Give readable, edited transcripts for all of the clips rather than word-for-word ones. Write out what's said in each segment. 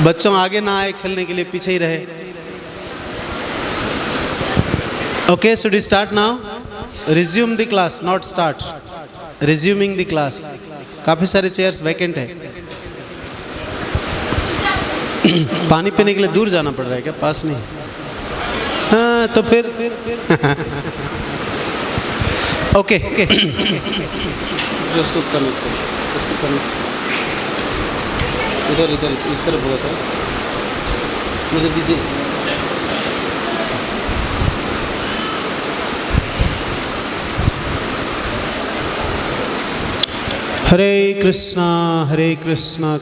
बच्चों आगे ना आए खेलने के लिए, पीछे ही रहे। Okay, should we start now? Resume the class, not start, resuming the class. काफ़ी सारे चेयर्स वैकेंट है। पानी पीने के लिए दूर जाना पड़ रहा है क्या, पास नहीं? हाँ तो फिर ओके इधर इधर इस तरफ होगा सर, मुझे दीजिए। हरे कृष्णा कृष्णा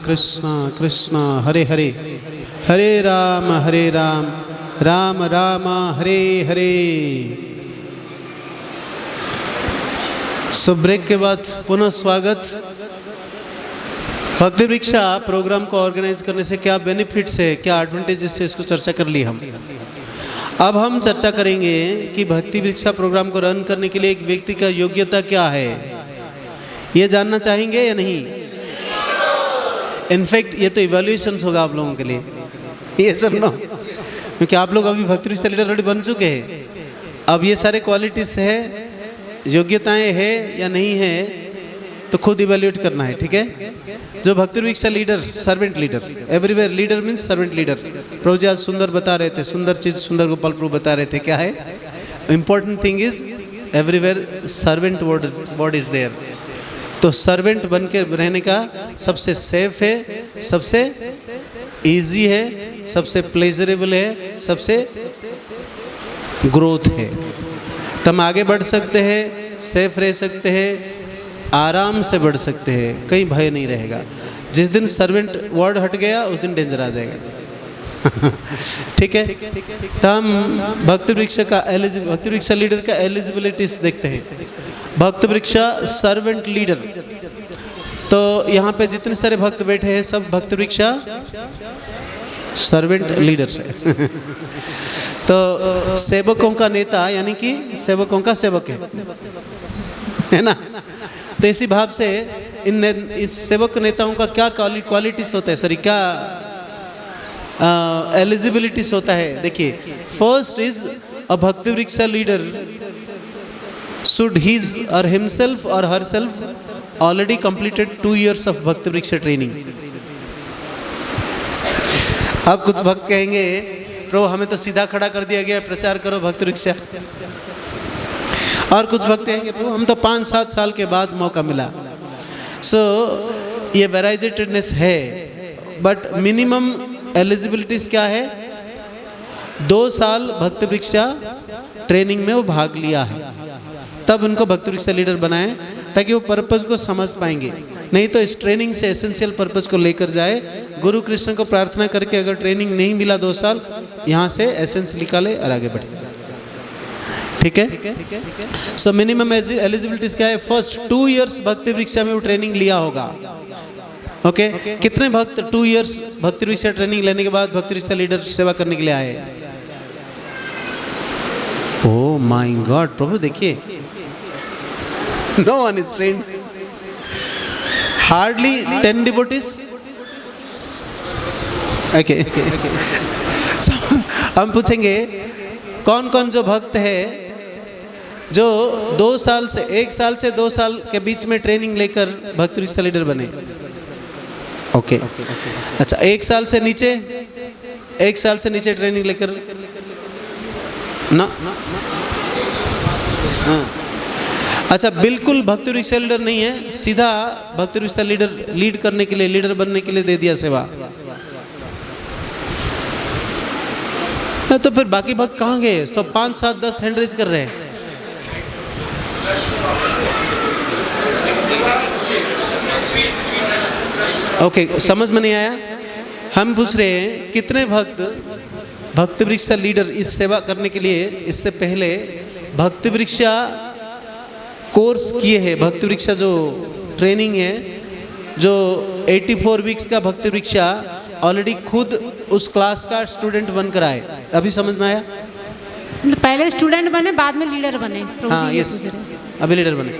कृष्णा हरे हरे, हरे राम राम राम हरे हरे। सो ब्रेक के बाद पुनः स्वागत। भक्ति वृक्षा प्रोग्राम को ऑर्गेनाइज करने से क्या बेनिफिट्स है, क्या एडवांटेजेस है, इसको चर्चा कर ली हम। अब हम चर्चा करेंगे कि भक्ति वृक्षा प्रोग्राम को रन करने के लिए एक व्यक्ति का योग्यता क्या है, ये जानना चाहेंगे या नहीं? इनफैक्ट ये तो इवैल्यूएशंस होगा आप लोगों के लिए, ये सुनो, क्योंकि आप लोग अभी भक्ति वृक्षा लीडर ऑलरेडी बन चुके हैं। अब ये सारे क्वालिटीज है, योग्यताएं है या नहीं है, तो खुद इवैल्यूएट करना है, ठीक है? जो Bhakti Vriksha leader, servant leader, everywhere leader means servant leader. प्रभु जी आज सुंदर बता रहे थे, सुंदर चीज सुंदर गोपाल प्रभु बता रहे थे। क्या है important thing is everywhere servant word is there. तो सर्वेंट बन के रहने का सबसे सेफ है, सबसे इजी है, सबसे प्लेजरेबल है, सबसे ग्रोथ है। तो हम आगे बढ़ सकते हैं, सेफ रह सकते हैं, आराम से बढ़ सकते हैं, कहीं भय नहीं रहेगा। जिस दिन सर्वेंट वर्ड हट गया उस दिन डेंजर आ जाएगा। ठीक है, तो हम भक्ति वृक्षा लीडर का एलिजिबिलिटीज देखते हैं। भक्त वृक्षा सर्वेंट लीडर, तो यहाँ पे जितने सारे भक्त बैठे हैं सब भक्त वृक्षा सर्वेंट लीडर्स है। तो सेवकों का नेता यानी कि सेवकों का सेवक है ना? तो इसी भाव से इस सेवक नेताओं का क्या क्वालिटीज होता है, सॉरी क्या एलिजिबिलिटीज होता है? देखिए, फर्स्ट इज अ भक्ति Vriksha leader should his or himself or herself already completed 2 years of Bhakti Vriksha training. अब कुछ भक्त कहेंगे प्रभु हमें तो सीधा खड़ा कर दिया गया, प्रचार करो भक्ति वृक्षा। और कुछ भक्त कहेंगे प्रभु हम तो 5-7 साल के बाद मौका मिला। सो ये वेराइजेटेडनेस है, बट मिनिमम एलिजिबिलिटीज क्या है? 2 साल भक्ति वृक्षा ट्रेनिंग में वो भाग लिया है, तब उनको भक्ति वृक्षा लीडर बनाएं ताकि वो पर्पस को समझ पाएंगे। नहीं तो इस ट्रेनिंग से एसेंशियल पर्पस को लेकर जाए। गुरु कृष्ण को प्रार्थना करके अगर ट्रेनिंग नहीं मिला 2 साल, यहाँ से एसेंस निकाले और आगे बढ़े। ठीक है? सो मिनिमम एलिजिबिलिटीज क्या है? फर्स्ट 2 इयर्स भक्ति वृक्षा में वो ट्रेनिंग लिया होगा। ओके, कितने भक्त 2 इयर्स भक्ति वृक्षा ट्रेनिंग लेने के बाद भक्ति वृक्षा लीडर सेवा करने के लिए आए? ओह माय गॉड, प्रभु देखिए, no one is trained, hardly 10 devotees. Okay. So, हम पूछेंगे कौन कौन जो भक्त है जो 2 साल से 1 साल से 2 साल के बीच में ट्रेनिंग लेकर भक्ति वृक्षा लीडर बने। ओके, अच्छा 1 साल से नीचे, 1 साल से नीचे ट्रेनिंग लेकर ना, हाँ अच्छा, बिल्कुल भक्ति वृक्षा लीडर नहीं है, सीधा भक्ति वृक्षा लीडर लीड करने के लिए, लीडर बनने के लिए दे दिया सेवा। तो फिर बाकी भक्त कहाँ गए? सब 5, 7, 10 हैंड रेज कर रहे हैं। ओके, समझ में नहीं आया? हम पूछ रहे हैं कितने भक्त भक्ति वृक्षा लीडर इस सेवा करने के लिए इससे पहले भक्ति वृक्षा कोर्स किए हैं। भक्ति वृक्षा जो ट्रेनिंग है, जो 84 वीक्स का भक्ति वृक्षा, ऑलरेडी खुद उस क्लास का स्टूडेंट बनकर आए। अभी समझ में आया? पहले स्टूडेंट बने, बाद में लीडर बने। हाँ यस, अभी लीडर बने।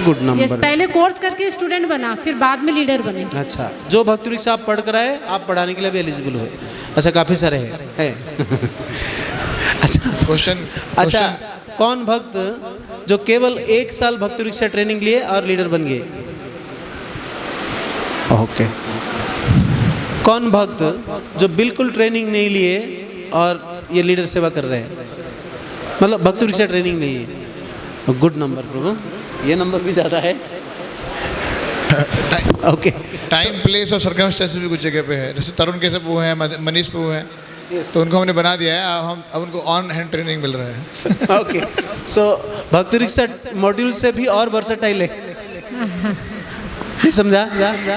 Good number. पहले कोर्स करके स्टूडेंट बना, फिर बाद में लीडर बने। अच्छा, जो भक्ति वृक्षा आप पढ़ कर आए, आप पढ़ाने के लिए भी एलिजिबल हुए। अच्छा, काफ़ी सारे है। अच्छा क्वेश्चन। अच्छा, कौन भक्त जो केवल 1 साल भक्ति वृक्षा ट्रेनिंग लिए और लीडर बन गए? ओके। कौन भक्त जो बिल्कुल ट्रेनिंग नहीं लिए और ये लीडर सेवा कर रहे हैं, मतलब भक्ति वृक्षा ट्रेनिंग नहीं है? गुड नंबर प्रभु, ये नंबर भी ज़्यादा है। ओके। टाइम, प्लेस और सर्कमस्टेंसेस भी कुछ जगह पे है। जैसे तरुण कैसे वो हैं, मनीष प्रभु हैं, तो उनको हमने बना दिया है। अब उनको ऑन हैंड ट्रेनिंग मिल रहा है। ओके, सो भक्ति वृक्षा मॉड्यूल से भी और वर्सेटाइल है। नहीं समझा?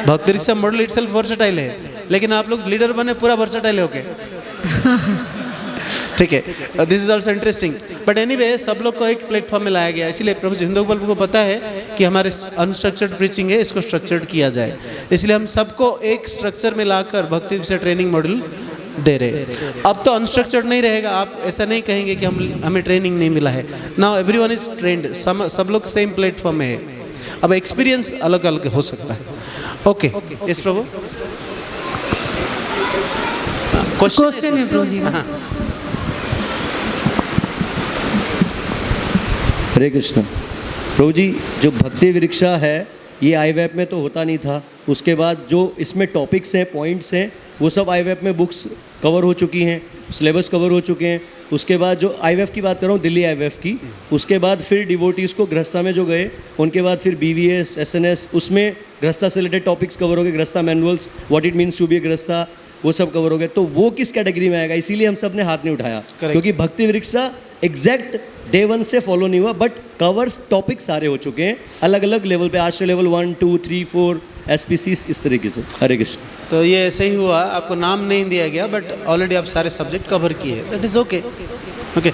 भक्ति वृक्षा मॉडल इटसेल्फ वर्सेटाइल है, लेकिन आप लोग लीडर बने पूरा वर्सेटाइल हो गए। ठीक है, this is also interesting. But anyway, सब लोग को एक प्लेटफॉर्म में लाया गया, इसीलिए प्रभु हिंदू को पता है कि हमारे अनस्ट्रक्चर्ड प्रीचिंग है, इसको स्ट्रक्चर्ड किया जाए, इसलिए हम सबको एक स्ट्रक्चर में लाकर भक्ति वृक्षा ट्रेनिंग मॉड्यूल दे रहे। अब तो अनस्ट्रक्चर्ड नहीं रहेगा, आप ऐसा नहीं कहेंगे कि हमें ट्रेनिंग नहीं मिला है। नाउ एवरीवन इज ट्रेंड, सब लोग सेम प्लेटफॉर्म में है। अब एक्सपीरियंस अलग अलग हो सकता है। ओके, यस प्रभु। क्वेश्चन है प्रभु जी। हरे कृष्ण। प्रभु जी, जो भक्ति वृक्षा है ये आईवेप में तो होता नहीं था, उसके बाद जो इसमें टॉपिक्स हैं, पॉइंट्स हैं, वो सब आईवेप में बुक्स कवर हो चुकी हैं, सिलेबस कवर हो चुके हैं। उसके बाद जो आईवेफ की बात कर रहा हूँ, दिल्ली आईवेफ की, उसके बाद फिर डिवोटीज़ को गृहस्था में जो गए, उनके बाद फिर BVS, SNS, उसमें गृहस्था से रिलेटेड टॉपिक्स कवर हो गए, गृहस्था manuals, what it means to be गृहस्था, वो सब कवर हो गए। तो वो किस कैटेगरी में आएगा? इसीलिए हम सब ने हाथ नहीं उठाया, क्योंकि भक्ति वृक्षा एग्जैक्ट डे 1 से फॉलो नहीं हुआ, बट कवर्स टॉपिक सारे हो चुके हैं अलग अलग लेवल पे, आज से लेवल 1, 2, 3, 4 SPCs इस तरीके से। हरे कृष्ण। तो ये ऐसे ही हुआ, आपको नाम नहीं दिया गया, बट ऑलरेडी आप सारे सब्जेक्ट कवर किए, दैट इज़ ओके। ओके,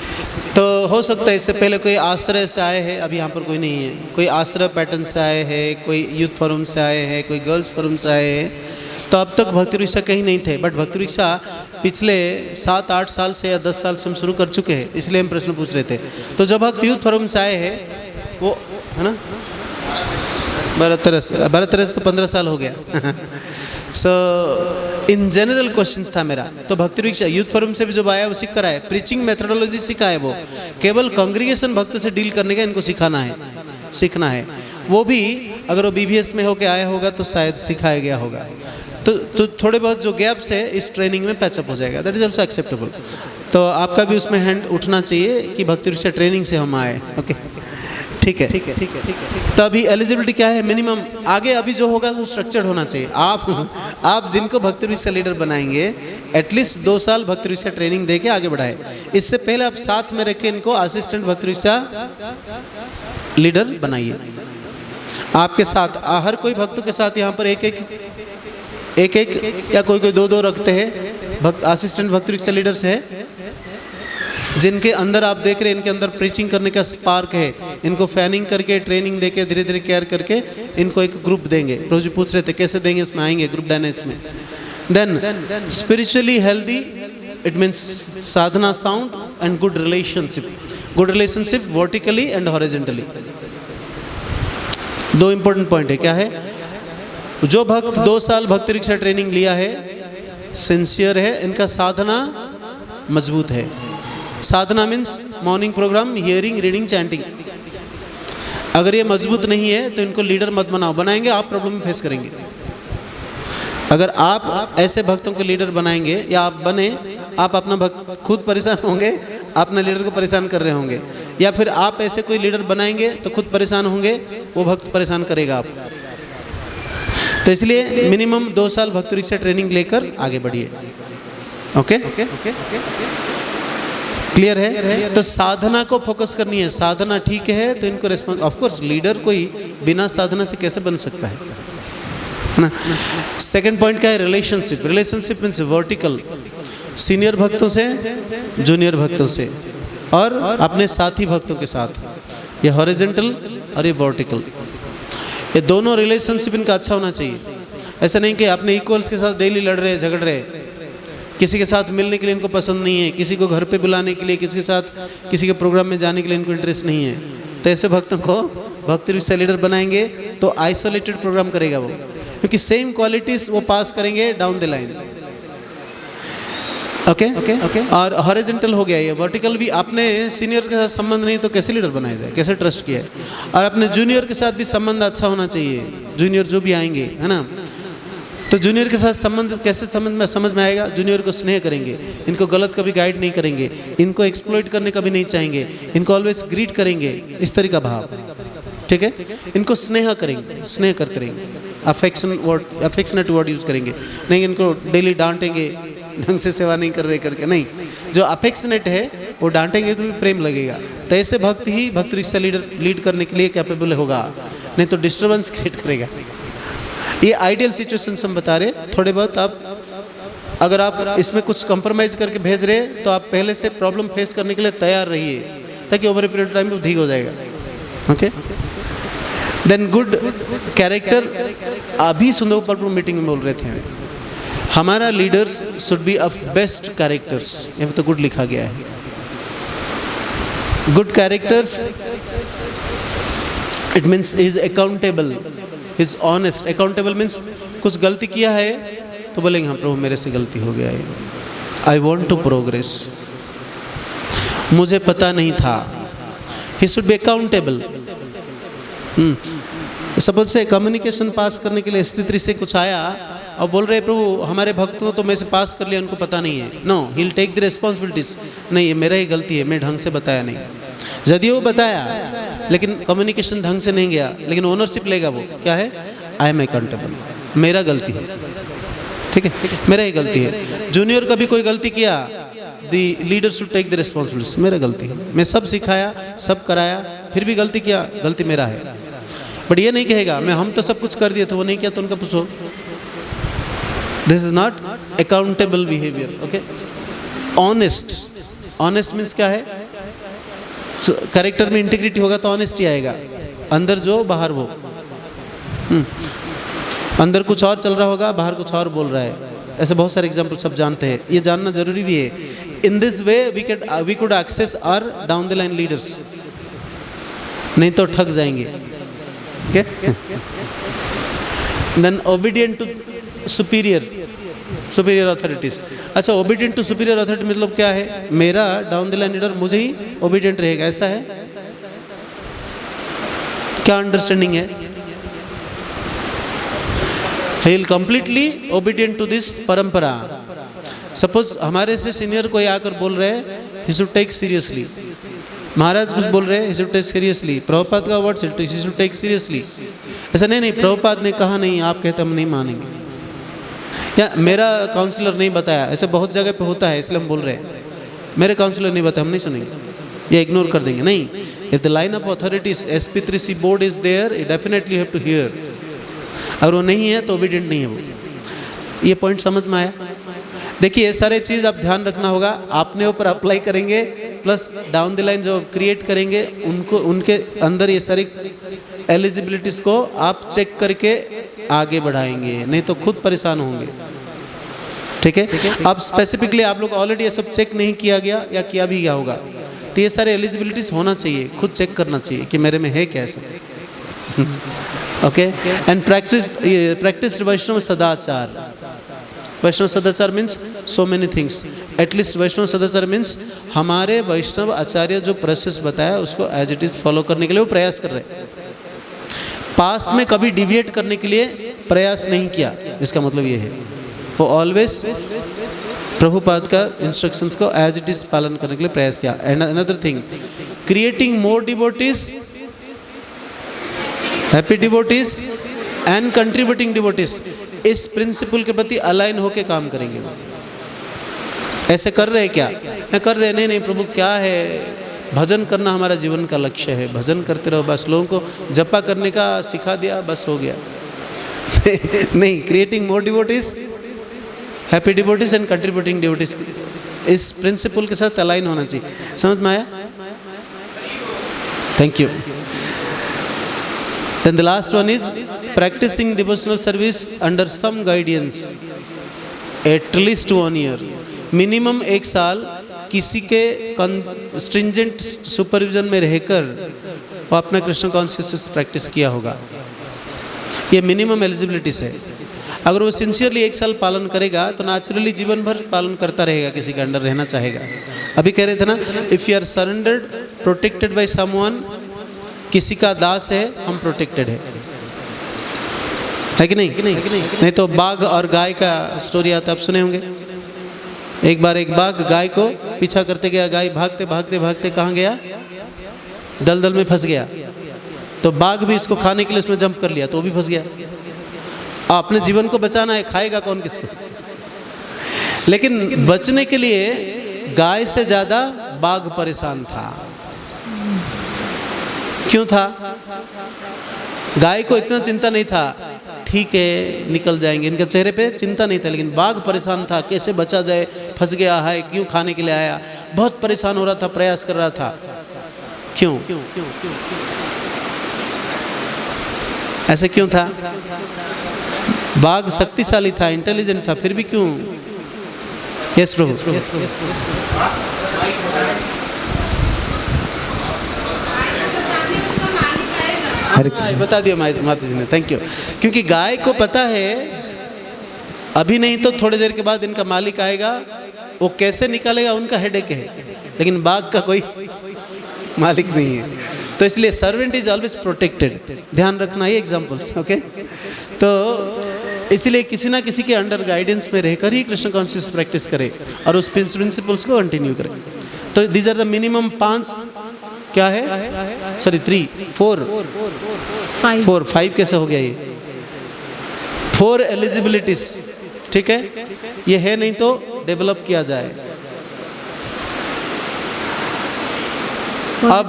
तो हो सकता है इससे पहले कोई आश्रय से आए हैं, अभी यहाँ पर कोई नहीं है, कोई आश्रय पैटर्न से आए हैं, कोई यूथ फोरम से आए हैं, कोई गर्ल्स फोरम से आए हैं, तो अब तक भक्ति वृक्षा कहीं नहीं थे। बट भक्ति वृक्षा पिछले 7-8 साल से या 10 साल से हम शुरू कर चुके हैं, इसलिए हम प्रश्न पूछ रहे थे। तो जब भक्त यूथ फोरम से आए हैं, वो है ना 12-13 से तो 15 साल हो गया। सो इन जनरल क्वेश्चंस था मेरा। तो भक्ति वृक्षा यूथ फोरम से भी जो आया वो सीख कर आए, प्रीचिंग मेथोडोलॉजी सीखा है, वो केवल कांग्रीगेशन भक्त से डील करने का इनको सिखाना है, सीखना है। वो भी अगर वो BVS में होके आया होगा तो शायद सिखाया गया होगा। तो थोड़े बहुत जो गैप्स है इस ट्रेनिंग में पैचअप हो जाएगा, दैट इज ऑल्सो एक्सेप्टेबल। तो आपका भी उसमें हैंड उठना चाहिए कि भक्ति वृक्षा ट्रेनिंग से हम आए। ओके, ठीक है। तो अभी एलिजिबिलिटी क्या है? मिनिमम आगे अभी जो होगा वो स्ट्रक्चर्ड होना चाहिए। आप जिनको भक्ति वृक्षा लीडर बनाएंगे, एटलीस्ट 2 साल भक्ति वृक्षा ट्रेनिंग दे के आगे बढ़ाए। इससे पहले आप साथ में रख के इनको असिस्टेंट भक्ति वृक्षा लीडर बनाइए। आपके साथ हर कोई भक्तों के साथ यहाँ पर एक या कोई 2-2 रखते हैं असिस्टेंट भक्ति वृक्षा लीडर्स है, जिनके अंदर आप देख रहे हैं इनके अंदर प्रीचिंग करने का स्पार्क है। इनको फैनिंग करके, ट्रेनिंग देके, धीरे धीरे केयर करके इनको एक ग्रुप देंगे। प्रभु जी पूछ रहे थे कैसे देंगे, उसमें आएंगे ग्रुप डायनेमिक्स में। Then spiritually healthy, it means sadhana sound and good relationship vertically and horizontally. 2 important point है। क्या है? जो भक्त 2 साल भक्ति वृक्षा ट्रेनिंग लिया है, सिंसियर है, इनका साधना मजबूत है। साधना means morning program, hearing, reading, chanting. अगर ये मजबूत नहीं है तो इनको लीडर मत बनाओ, बनाएंगे आप प्रॉब्लम फेस करेंगे। अगर आप ऐसे भक्तों को लीडर बनाएंगे या आप बने, आप अपना भक्त खुद परेशान होंगे, अपने लीडर को परेशान कर रहे होंगे, या फिर आप ऐसे कोई लीडर बनाएंगे तो खुद परेशान होंगे, वो भक्त परेशान करेगा आपको। तो इसलिए मिनिमम 2 साल भक्ति वृक्षा ट्रेनिंग लेकर आगे बढ़िए। ओके, क्लियर है? तो साधना को फोकस करनी है। साधना ठीक है तो इनको रेस्पॉन्स, ऑफ कोर्स लीडर कोई बिना साधना से कैसे बन सकता है ना। सेकंड पॉइंट क्या है? रिलेशनशिप मीन्स वर्टिकल, सीनियर भक्तों से, जूनियर भक्तों से और अपने साथी भक्तों के साथ। ये हॉरिजॉन्टल और ये वर्टिकल, ये दोनों रिलेशनशिप इनका अच्छा होना चाहिए। ऐसा नहीं कि अपने इक्वल्स के साथ डेली लड़ रहे, झगड़ रहे, किसी के साथ मिलने के लिए इनको पसंद नहीं है, किसी को घर पे बुलाने के लिए, किसी के साथ किसी के प्रोग्राम में जाने के लिए इनको इंटरेस्ट नहीं है। तो ऐसे भक्तों को भक्ति विरक्षा लीडर बनाएंगे तो आइसोलेटेड प्रोग्राम करेगा वो, क्योंकि सेम क्वालिटीज वो पास करेंगे डाउन द लाइन। ओके और हॉरिजॉन्टल हो गया ये, वर्टिकल भी आपने सीनियर के साथ संबंध नहीं तो कैसे लीडर बनाया जाए, कैसे ट्रस्ट किया है। और अपने जूनियर के साथ भी संबंध अच्छा होना चाहिए, जूनियर जो भी आएंगे है ना, तो जूनियर के साथ संबंध कैसे समझ में आएगा, जूनियर को स्नेह करेंगे, इनको गलत कभी गाइड नहीं करेंगे, इनको एक्सप्लॉइट करने कभी नहीं चाहेंगे, इनको ऑलवेज ग्रीट करेंगे, इस तरह का भाव, ठीक है। इनको स्नेह करेंगे, स्नेह करते रहेंगे, अफेक्शनेट वर्ड यूज़ करेंगे, नहीं इनको डेली डांटेंगे ढंग से सेवा नहीं कर रहे करके, नहीं, जो अफेक्शनेट है वो डांटेंगे तो भी प्रेम लगेगा। तो ऐसे भक्त ही भक्ति विरक्षा लीड करने के लिए कैपेबल होगा, नहीं तो डिस्टर्बेंस क्रिएट करेगा। ये आइडियल सिचुएशन हम बता रहे, थोड़े बहुत आप अगर आप इसमें कुछ कंप्रोमाइज़ करके भेज रहे तो आप पहले से प्रॉब्लम फेस करने के लिए तैयार रहिए, ताकि ओवर ए पीरियड टाइम में ठीक हो जाएगा। ओके, देन गुड कैरेक्टर, अभी सुंदरपुर मीटिंग में बोल रहे थे, हमारा leaders should be of best characters, यहाँ तो गुड लिखा गया है। Good characters it means is accountable, is honest. Accountable means कुछ गलती किया है तो बोलेंगे हाँ प्रभु मेरे से गलती हो गया है, आई वॉन्ट टू प्रोग्रेस, मुझे पता नहीं था। ही शुड बी अकाउंटेबल। सपोज से कम्युनिकेशन पास करने के लिए स्त्री से कुछ आया और बोल रहे प्रभु हमारे भक्तों तो मैं से पास कर लिया, उनको पता नहीं है। No, he will take the responsibilities, नहीं ये मेरा ही गलती है, मैं ढंग से बताया नहीं। यदि वो बताया लेकिन कम्युनिकेशन ढंग से नहीं गया, लेकिन ओनरशिप लेगा वो, क्या है, आई एम अकाउंटेबल, मेरा गलती है, ठीक है, मेरा ही गलती है। जूनियर का भी कोई गलती किया, the leader should take the responsibilities, मेरा गलती है, मैं सब सिखाया सब कराया फिर भी गलती किया, गलती मेरा है। बट ये नहीं कहेगा मैं हम तो सब कुछ कर दिए तो वो नहीं किया तो उनका पूछो। This is not accountable behaviour. Okay, honest, honest means क्या है, कैरेक्टर में इंटीग्रिटी होगा तो ऑनेस्टी आएगा, अंदर जो बाहर वो। अंदर कुछ और चल रहा होगा, बाहर कुछ और बोल रहा है, ऐसे बहुत सारे एग्जाम्पल सब जानते हैं, ये जानना जरूरी भी है। In this way we could access our down the line leaders, नहीं तो ठग जाएंगे। Okay, then obedient to superior authorities. अच्छा, ओबीडियंट टू सुपीरियर अथॉरिटी मतलब क्या है, मेरा डाउन द लाइन लीडर मुझे ही ओबीडियंट रहेगा, ऐसा है क्या अंडरस्टैंडिंग है? He will completely obedient to this परंपरा। सपोज हमारे से सीनियर कोई आकर बोल रहे हैं, ही शुड टेक सीरियसली। महाराज कुछ बोल रहे हैं, he should take seriously. Prabhupada का word he should take seriously. ऐसा नहीं प्रभुपाद ने कहा नहीं, आप कहते हम नहीं मानेंगे, या मेरा काउंसलर नहीं बताया, ऐसे बहुत जगह पे होता है, इसलिए हम बोल रहे हैं मेरे काउंसलर नहीं बताया हम नहीं सुनेंगे या इग्नोर कर देंगे। नहीं, if the line of authorities SP3C board is there, you definitely have to hear. अगर वो नहीं है तो ओबीडियंट नहीं है वो। ये पॉइंट समझ में आया? देखिए ये सारे चीज़ आप ध्यान रखना होगा, आपने ऊपर अप्लाई करेंगे, प्लस डाउन द लाइन जो क्रिएट करेंगे उनको, उनके अंदर ये सारी एलिजिबिलिटीज़ को आप चेक करके आगे बढ़ाएंगे, नहीं तो खुद परेशान होंगे। ठीक है, अब स्पेसिफिकली आप लोग ऑलरेडी ये सब चेक नहीं किया गया या किया भी गया होगा, तो ये सारे एलिजिबिलिटीज़ होना चाहिए, खुद चेक करना चाहिए कि मेरे में है क्या ऐसा। ओके, एंड प्रैक्टिस वैष्णव सदाचार। वैष्णव सदाचार means so many things. At least वैष्णव सदाचार मीन्स हमारे वैष्णव आचार्य जो प्रोसेस बताया उसको एज इट इज़ फॉलो करने के लिए वो प्रयास कर रहे हैं। पास्ट में कभी डिविएट करने के लिए प्रयास नहीं किया, इसका मतलब ये है वो ऑलवेज प्रभुपाद का इंस्ट्रक्शंस को एज इट इज़ पालन करने के लिए प्रयास किया। And another thing, creating more devotees, happy devotees and contributing devotees, इस प्रिंसिपल के प्रति अलाइन होके काम करेंगे। ऐसे कर रहे क्या? कर रहे नहीं प्रभु क्या है, भजन करना हमारा जीवन का लक्ष्य है, भजन करते रहो बस, लोगों को जपा करने का सिखा दिया बस हो गया। नहीं, creating more devotees, happy devotees and contributing devotees, इस प्रिंसिपल के साथ अलाइन होना चाहिए। समझ में आया? Thank you. Then the last one is practicing devotional service under some guidance at least 1 year. Minimum 1 साल किसी के स्ट्रिंजेंट सुपरविजन में रहकर वो अपना कृष्ण कॉन्शियसनेस प्रैक्टिस किया होगा। ये मिनिमम एलिजिबिलिटीज है। अगर वो सिंसियरली 1 साल पालन करेगा तो नेचुरली जीवन भर पालन करता रहेगा, किसी के अंडर रहना चाहेगा। अभी कह रहे थे ना, if you are surrendered protected by someone, किसी का दास है, हम प्रोटेक्टेड है कि नहीं? नहीं तो बाघ और गाय का स्टोरी आता, आप सुने होंगे। एक बार एक बाघ गाय को पीछा करते गया, गाय भागते भागते भागते कहाँ गया? दलदल में फंस गया। तो बाघ भी इसको खाने के लिए उसमें जंप कर लिया, तो वो भी फंस गया। अपने जीवन को बचाना है, खाएगा कौन किसको? लेकिन बचने के लिए गाय से ज्यादा बाघ परेशान था। क्यों था? गाय को इतना चिंता नहीं था, ठीक है निकल जाएंगे, इनके चेहरे पे चिंता नहीं था। लेकिन बाघ परेशान था, कैसे बचा जाए, फंस गया है, क्यों खाने के लिए आया, बहुत परेशान हो रहा था, प्रयास कर रहा था। क्यों? ऐसे क्यों था? बाघ शक्तिशाली था, इंटेलिजेंट था, फिर भी क्यों? यस प्रभु। बता दिया माता जी ने, थैंक यू। क्योंकि गाय को पता है अभी नहीं तो थोड़ी देर के बाद इनका मालिक आएगा, वो कैसे निकालेगा उनका हेडेक है। लेकिन बाघ का कोई मालिक नहीं है, तो इसलिए सर्वेंट इज ऑलवेज प्रोटेक्टेड। ध्यान रखना ये एग्जाम्पल्स, ओके। तो इसलिए किसी ना किसी के अंडर गाइडेंस में रहकर ही कृष्ण कॉन्शियस प्रैक्टिस करे और उस प्रिंसिपल्स को कंटिन्यू करे। तो दीज आर द मिनिमम 5 क्या है, सॉरी 3 4 5 कैसे हो गया ये? 4 एलिजिबिलिटीज, ठीक है। ये है नहीं तो डेवलप किया जाए। अब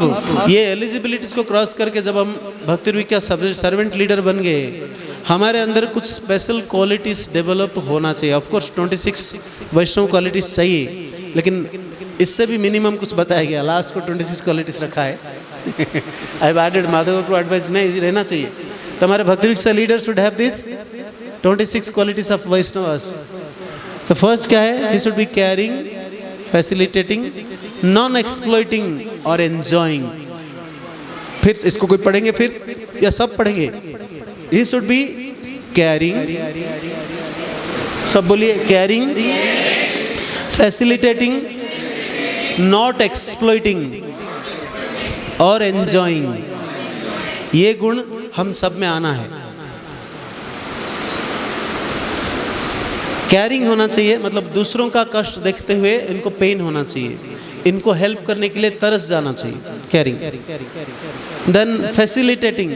ये एलिजिबिलिटीज को क्रॉस करके जब हम भक्ति विक्या सर्वेंट लीडर बन गए, हमारे अंदर कुछ स्पेशल क्वालिटीज डेवलप होना चाहिए। ऑफ कोर्स 26 वैष्णव क्वालिटीज चाहिए, लेकिन इससे भी मिनिमम कुछ बताया गया। लास्ट को 26 क्वालिटीज रखा है। I have added Madhav to advice में रहना चाहिए। तो हमारे भक्ति विक्या leader should have this 26 qualities of Vaishnavas. तो फर्स्ट क्या है? He should be caring, facilitating, non exploiting और एंजॉइंग। फिर इसको कोई पढ़ेंगे फिर या सब पढ़ेंगे? ही शुड बी केयरिंग, सब बोलिए, केयरिंग, फैसिलिटेटिंग, नॉट एक्सप्लॉइटिंग और एंजॉइंग। ये गुण हम सब में आना है। केयरिंग होना चाहिए, मतलब दूसरों का कष्ट देखते हुए इनको पेन होना चाहिए, इनको हेल्प करने के लिए तरस जाना चाहिए, केयरिंग। देन फैसिलिटेटिंग,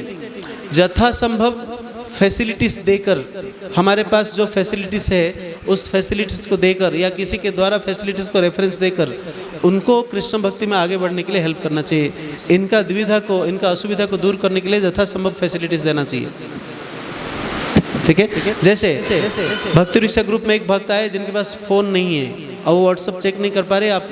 यथासंभव फैसिलिटीज़ देकर, हमारे पास जो फैसिलिटीज़ है उस फैसिलिटीज़ को देकर या किसी के द्वारा फैसिलिटीज़ को रेफरेंस देकर उनको कृष्ण भक्ति में आगे बढ़ने के लिए हेल्प करना चाहिए। इनका दुविधा को, इनका असुविधा को दूर करने के लिए यथासंभव फैसिलिटीज़ देना चाहिए, ठीक है। जैसे भक्ति रिक्शा ग्रुप में एक भक्त आए जिनके पास फ़ोन नहीं है और वो व्हाट्सअप चेक नहीं कर पा रहे, आप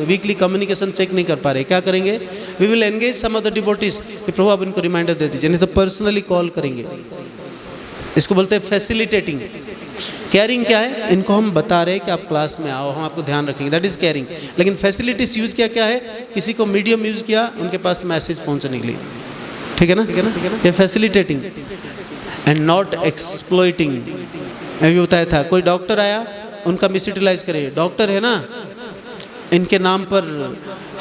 वीकली कम्युनिकेशन चेक नहीं कर पा रहे, क्या करेंगे? We will engage some of the devotees कि प्रभु आप इनको रिमाइंडर दे दीजिए, नहीं तो पर्सनली कॉल करेंगे। इसको बोलते हैं फैसिलिटेटिंग। केयरिंग क्या है? इनको हम बता रहे हैं कि आप क्लास में आओ, हम आपको ध्यान रखेंगे, दैट इज़ केयरिंग। लेकिन फैसिलिटीज़ यूज़ किया क्या है? किसी को मीडियम यूज़ किया उनके पास मैसेज पहुँचने के लिए, ठीक है ना, ये फैसिलिटेटिंग। एंड नॉट एक्सप्लॉइटिंग, मैं भी बताया था, कोई डॉक्टर आया उनका मिस यूटिलाइज करे, डॉक्टर है ना, इनके नाम पर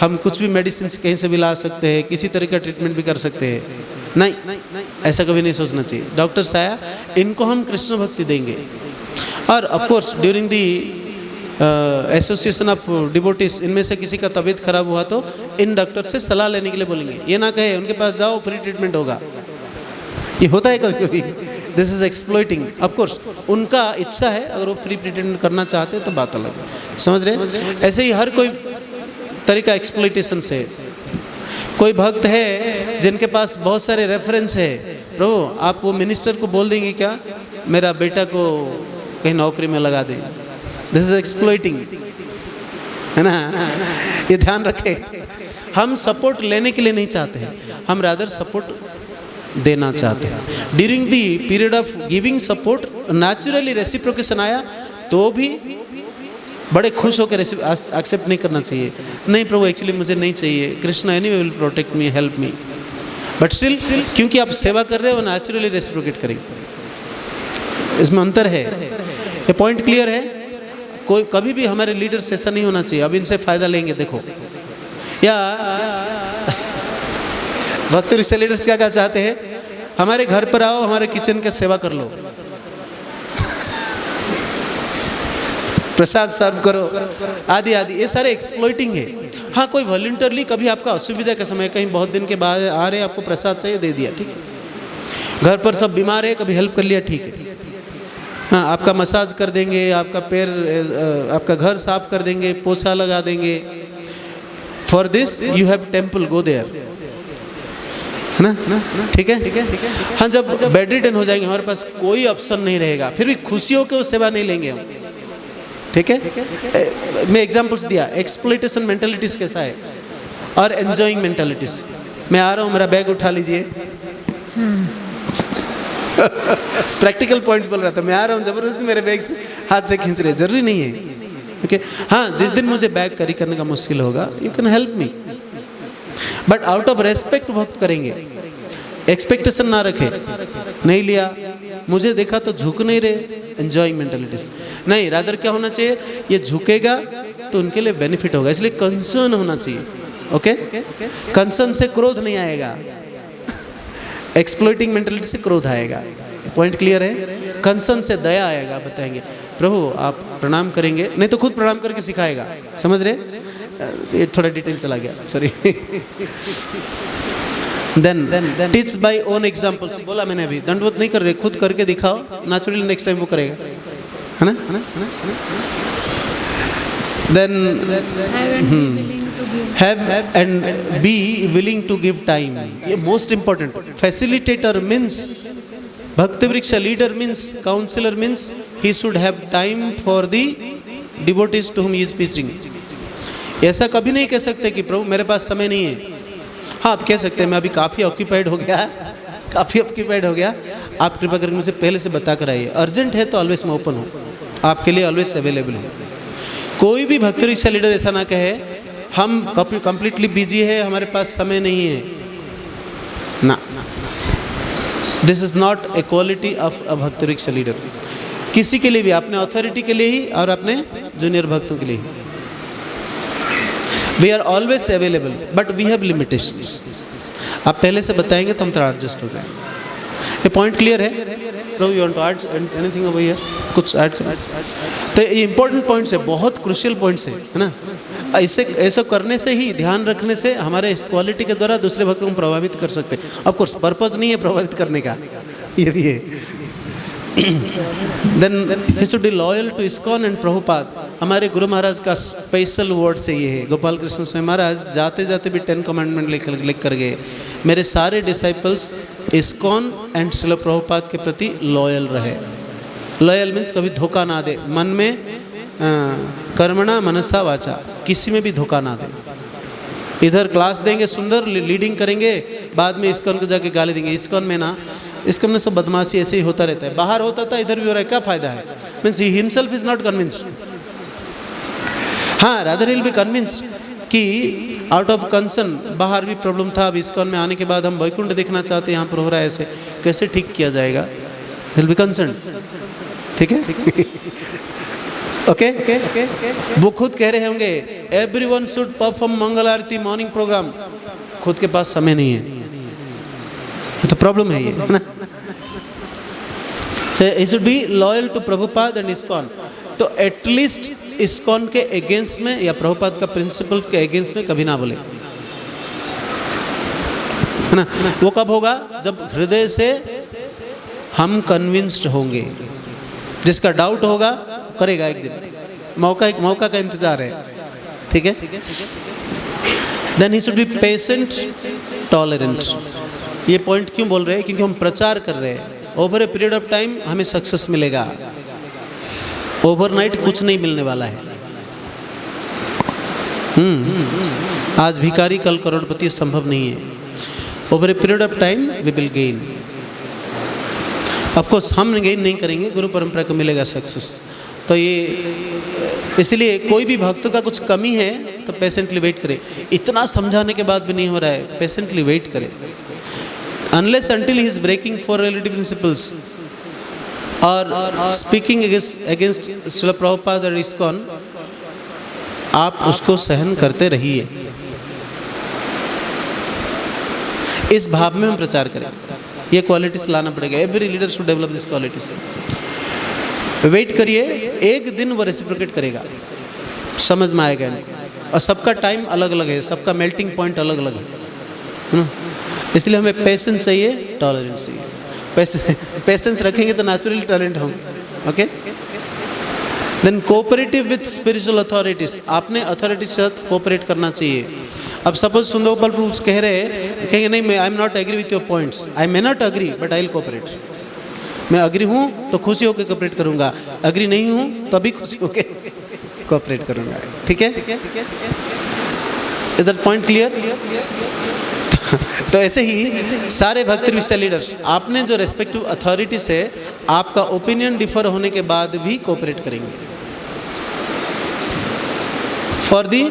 हम कुछ भी मेडिसिन कहीं से भी ला सकते हैं, किसी तरह का ट्रीटमेंट भी कर सकते हैं। नहीं, ऐसा कभी नहीं सोचना चाहिए। डॉक्टर्स आया, इनको हम कृष्ण भक्ति देंगे। और of course during the association of devotees, इनमें से किसी का तबीयत खराब हुआ तो इन डॉक्टर से सलाह लेने के लिए बोलेंगे। ये ना कहे उनके पास जाओ फ्री ट्रीटमेंट होगा, ये होता है कभी कभी। This is exploiting. Of course उनका इच्छा है, अगर वो फ्री ट्रीटमेंट करना चाहते हैं तो बात अलग है, समझ रहे। ऐसे ही हर कोई तरीका एक्सप्लॉइटेशन से। कोई भक्त है जिनके पास बहुत सारे रेफरेंस है, प्रभु आप वो मिनिस्टर को बोल देंगे क्या मेरा बेटा को कहीं नौकरी में लगा दें? दिस इज एक्सप्लॉइटिंग, है ना। ये ध्यान रखें, हम सपोर्ट लेने के लिए नहीं चाहते हैं, हम रादर सपोर्ट देना चाहते हैं। During the period of giving support naturally reciprocation आया तो भी बड़े खुश होकर एक्सेप्ट नहीं करना चाहिए। नहीं प्रभु एक्चुअली मुझे नहीं चाहिए, Krishna anyway will protect me, help me. But still क्योंकि आप सेवा कर रहे हो नेचुरली रेसिप्रोकेट करेंगे, इसमें अंतर है। ये पॉइंट क्लियर है? कोई कभी भी हमारे लीडर्स ऐसा नहीं होना चाहिए अब इनसे फायदा लेंगे। देखो या भक्ति रिश्ते लीडर्स क्या चाहते हैं, हमारे घर पर आओ, हमारे किचन की सेवा कर लो, प्रसाद सर्व करो, आदि आदि, ये सारे एक्सप्लॉइटिंग है। हाँ, कोई वॉलंटियरली कभी आपका असुविधा के समय कहीं बहुत दिन के बाद आ रहे आपको प्रसाद चाहिए, दे दिया, ठीक है। घर पर सब बीमार है, कभी हेल्प कर लिया, ठीक है। हाँ, आपका मसाज कर देंगे, आपका पैर, आपका घर साफ कर देंगे, पोछा लगा देंगे। For this you have temple, go there, है ना, ठीक है। हाँ, जब बेड रिडन हो जाएंगे, हमारे पास कोई ऑप्शन नहीं रहेगा, फिर भी खुशी होकर वो सेवा नहीं लेंगे हम, ठीक है। मैं एग्जांपल्स दिया, एक्सप्लॉइटेशन मेंटालिटीज कैसा है और एंजॉइंग मेंटालिटीज। मैं आ रहा हूँ, मेरा बैग उठा लीजिए, प्रैक्टिकल पॉइंट्स बोल रहा था। मैं आ रहा हूँ, जबरदस्ती मेरे बैग से हाथ से खींच रहे, जरूरी नहीं है, ओके। हाँ, जिस दिन मुझे बैग कैरी करने का मुश्किल होगा, you can help me, but out of respect भक्त करेंगे, एक्सपेक्टेशन ना रखे। नहीं लिया, मुझे देखा तो झुक नहीं रहे, एंजॉइंग मेंटालिटीज नहीं। रादर क्या होना चाहिए, ये झुकेगा तो उनके लिए बेनिफिट होगा, इसलिए कंसर्न होना चाहिए, ओके। कंसर्न से क्रोध नहीं आएगा, एक्सप्लॉइटिंग मेंटालिटी से क्रोध आएगा। पॉइंट क्लियर है? कंसर्न से दया आएगा। बताएंगे प्रभु आप प्रणाम करेंगे, नहीं तो खुद प्रणाम करके सिखाएगा, समझ रहे? ये थोड़ा डिटेल चला गया, sorry. Then teach by own example, बोला मैंने अभी, दंडवत नहीं कर रहे, खुद करके दिखाओ, नेचुरली नेक्स्ट टाइम वो करेगा, है ना। Then have and be willing to give time, ये most important। facilitator means, bhakti vriksha leader means, counselor means he should have time for the devotees to whom he is preaching। ऐसा कभी नहीं कह सकते कि प्रभु मेरे पास समय नहीं है। हाँ, आप कह सकते हैं मैं अभी काफ़ी ऑक्यूपाइड हो गया, काफ़ी ऑक्यूपाइड हो गया, आप कृपा करके मुझे पहले से बता कर आइए। अर्जेंट है तो ऑलवेज मैं ओपन हूँ, आपके लिए ऑलवेज अवेलेबल हूँ। कोई भी भक्ति रिक्शा लीडर ऐसा ना कहे हम कंप्लीटली बिजी है, हमारे पास समय नहीं है, ना। This is not a quality of a भक्ति रिक्शा लीडर। किसी के लिए भी, अपने अथॉरिटी के लिए ही और अपने जूनियर भक्तों के लिए ही। We are always available but we have limitations. आप पहले से बताएंगे तो हम थोड़ा एडजस्ट हो जाएंगे। ये पॉइंट क्लियर है? प्रभु you want to add anything over here? कुछ ऐड करें तो ये इंपॉर्टेंट पॉइंट्स है, बहुत क्रूशियल पॉइंट्स है ना। इससे ऐसा करने से ही, ध्यान रखने से हमारे इस क्वालिटी के द्वारा दूसरे भक्तों को प्रभावित कर सकते हैं। ऑफ कोर्स पर्पस नहीं है प्रभावित करने का, ये भी है। Then he should be loyal to ISKCON and Prabhupada. हमारे गुरु महाराज का स्पेशल वर्ड से ये है, गोपाल कृष्ण स्वामी महाराज जाते जाते भी 10 कमांडमेंट लिख कर गए, मेरे सारे disciples ISKCON and Srila Prabhupada के प्रति लॉयल रहे। लॉयल मीन्स कभी धोखा ना दे, मन में कर्मणा मनसा वाचा, किसी में भी धोखा ना दे। इधर क्लास देंगे, सुंदर लीडिंग करेंगे, बाद में इस्कॉन को जाके गाली देंगे। इस्कॉन में ना, इस्कॉन में सब बदमाशी ऐसे ही होता रहता है, बाहर होता था इधर भी हो रहा है, क्या फायदा है? Means he himself is not convinced. हाँ, rather he will be convinced कि आउट ऑफ कंसर्न बाहर भी प्रॉब्लम था, अब इस्कॉन में आने के बाद हम वैकुंठ देखना चाहते हैं, यहाँ पर हो रहा है ऐसे, कैसे ठीक किया जाएगा? विल बी कंसर्न, ठीक है? ओके, वो खुद कह रहे होंगे everyone should perform mangal aarti morning programme, खुद के पास समय नहीं है, तो प्रॉब्लम है ये, है ना। So he should be loyal to Prabhupada and ISKCON. तो एटलीस्ट इस्कॉन के अगेंस्ट में या प्रभुपाद का प्रिंसिपल के अगेंस्ट में कभी ना बोले, है ना। वो कब होगा? जब हृदय से हम कन्विंस्ड होंगे। जिसका डाउट होगा करेगा एक दिन, मौका का इंतजार है, ठीक है। Then he should be patient tolerant. ये पॉइंट क्यों बोल रहे हैं? क्योंकि हम प्रचार कर रहे हैं, over a period of time हमें सक्सेस मिलेगा, ओवरनाइट कुछ नहीं मिलने वाला है। आज भिखारी कल करोड़पति संभव नहीं है। Over a period of time we will gain. Of course हम गेन नहीं करेंगे, गुरु परंपरा को मिलेगा सक्सेस। तो ये इसलिए कोई भी भक्त का कुछ कमी है तो पेशेंटली वेट करें। इतना समझाने के बाद भी नहीं हो रहा है, पेशेंटली वेट करें। Unless until he is breaking for relative principles और स्पीकिंग अगेंस्ट श्रील प्रभुपाद और इस्कॉन, आप उसको सहन करते रहिए। इस भाव में हम प्रचार करें, ये क्वालिटीज लाना पड़ेगा। Every leader should develop this qualities. Wait करिए, एक दिन वो रेसिप्रोकेट करेगा, समझ में आएगा इनको। और सबका टाइम अलग अलग है, सबका मेल्टिंग पॉइंट अलग अलग है ना। इसलिए हमें पेशेंस चाहिए, टॉलरेंस चाहिए। पेशेंस रखेंगे तो नेचुरली टॉलरेंट होंगे। Okay, then cooperative with spiritual authorities, आपने अथॉरिटी के साथ कोऑपरेट करना चाहिए। अब सपोज सुंदर गोपाल प्रभु कह रहे हैं, कहेंगे नहीं, I am not agree with your points, I may not agree but I will cooperate. मैं अग्री हूँ तो खुशी होकर कोऑपरेट करूँगा, अग्री नहीं हूँ तो भी खुशी होकर कोऑपरेट करूँगा। ठीक है, इज दैट पॉइंट क्लियर? तो ऐसे ही सारे भक्ति विषय लीडर्स, आपने जो रेस्पेक्टिव अथॉरिटी से आपका ओपिनियन डिफर होने के बाद भी कोऑपरेट करेंगे फॉर दी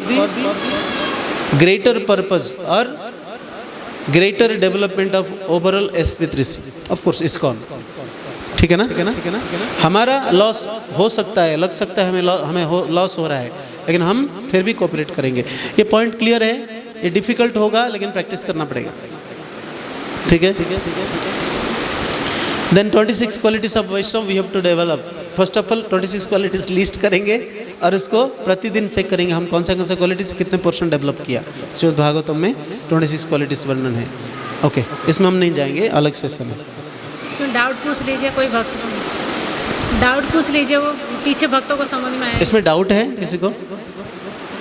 ग्रेटर पर्पस और ग्रेटर डेवलपमेंट ऑफ ओवरऑल एस्पिरिसी, ऑफ कोर्स इस्कॉन। ठीक है ना? हमारा लॉस हो सकता है, लग सकता है हमें लॉस हो रहा है, लेकिन हम फिर भी कोऑपरेट करेंगे। ये पॉइंट क्लियर है? ये डिफिकल्ट होगा लेकिन प्रैक्टिस करना पड़ेगा। ठीक है। Then 26 qualities of Vaishnava we have to develop. First of all 26 qualities list करेंगे और उसको प्रतिदिन चेक करेंगे हम कौन सा क्वालिटीज कितने % डेवलप किया। श्रीमद् भागवतम में 26 क्वालिटीज वर्णन है। ओके, इसमें हम नहीं जाएंगे, अलग सेशन है। इसमें डाउट पूछ लीजिए, कोई भक्त डाउट पूछ लीजिए, वो पीछे भक्तों को समझ में आए। इसमें डाउट है किसी को?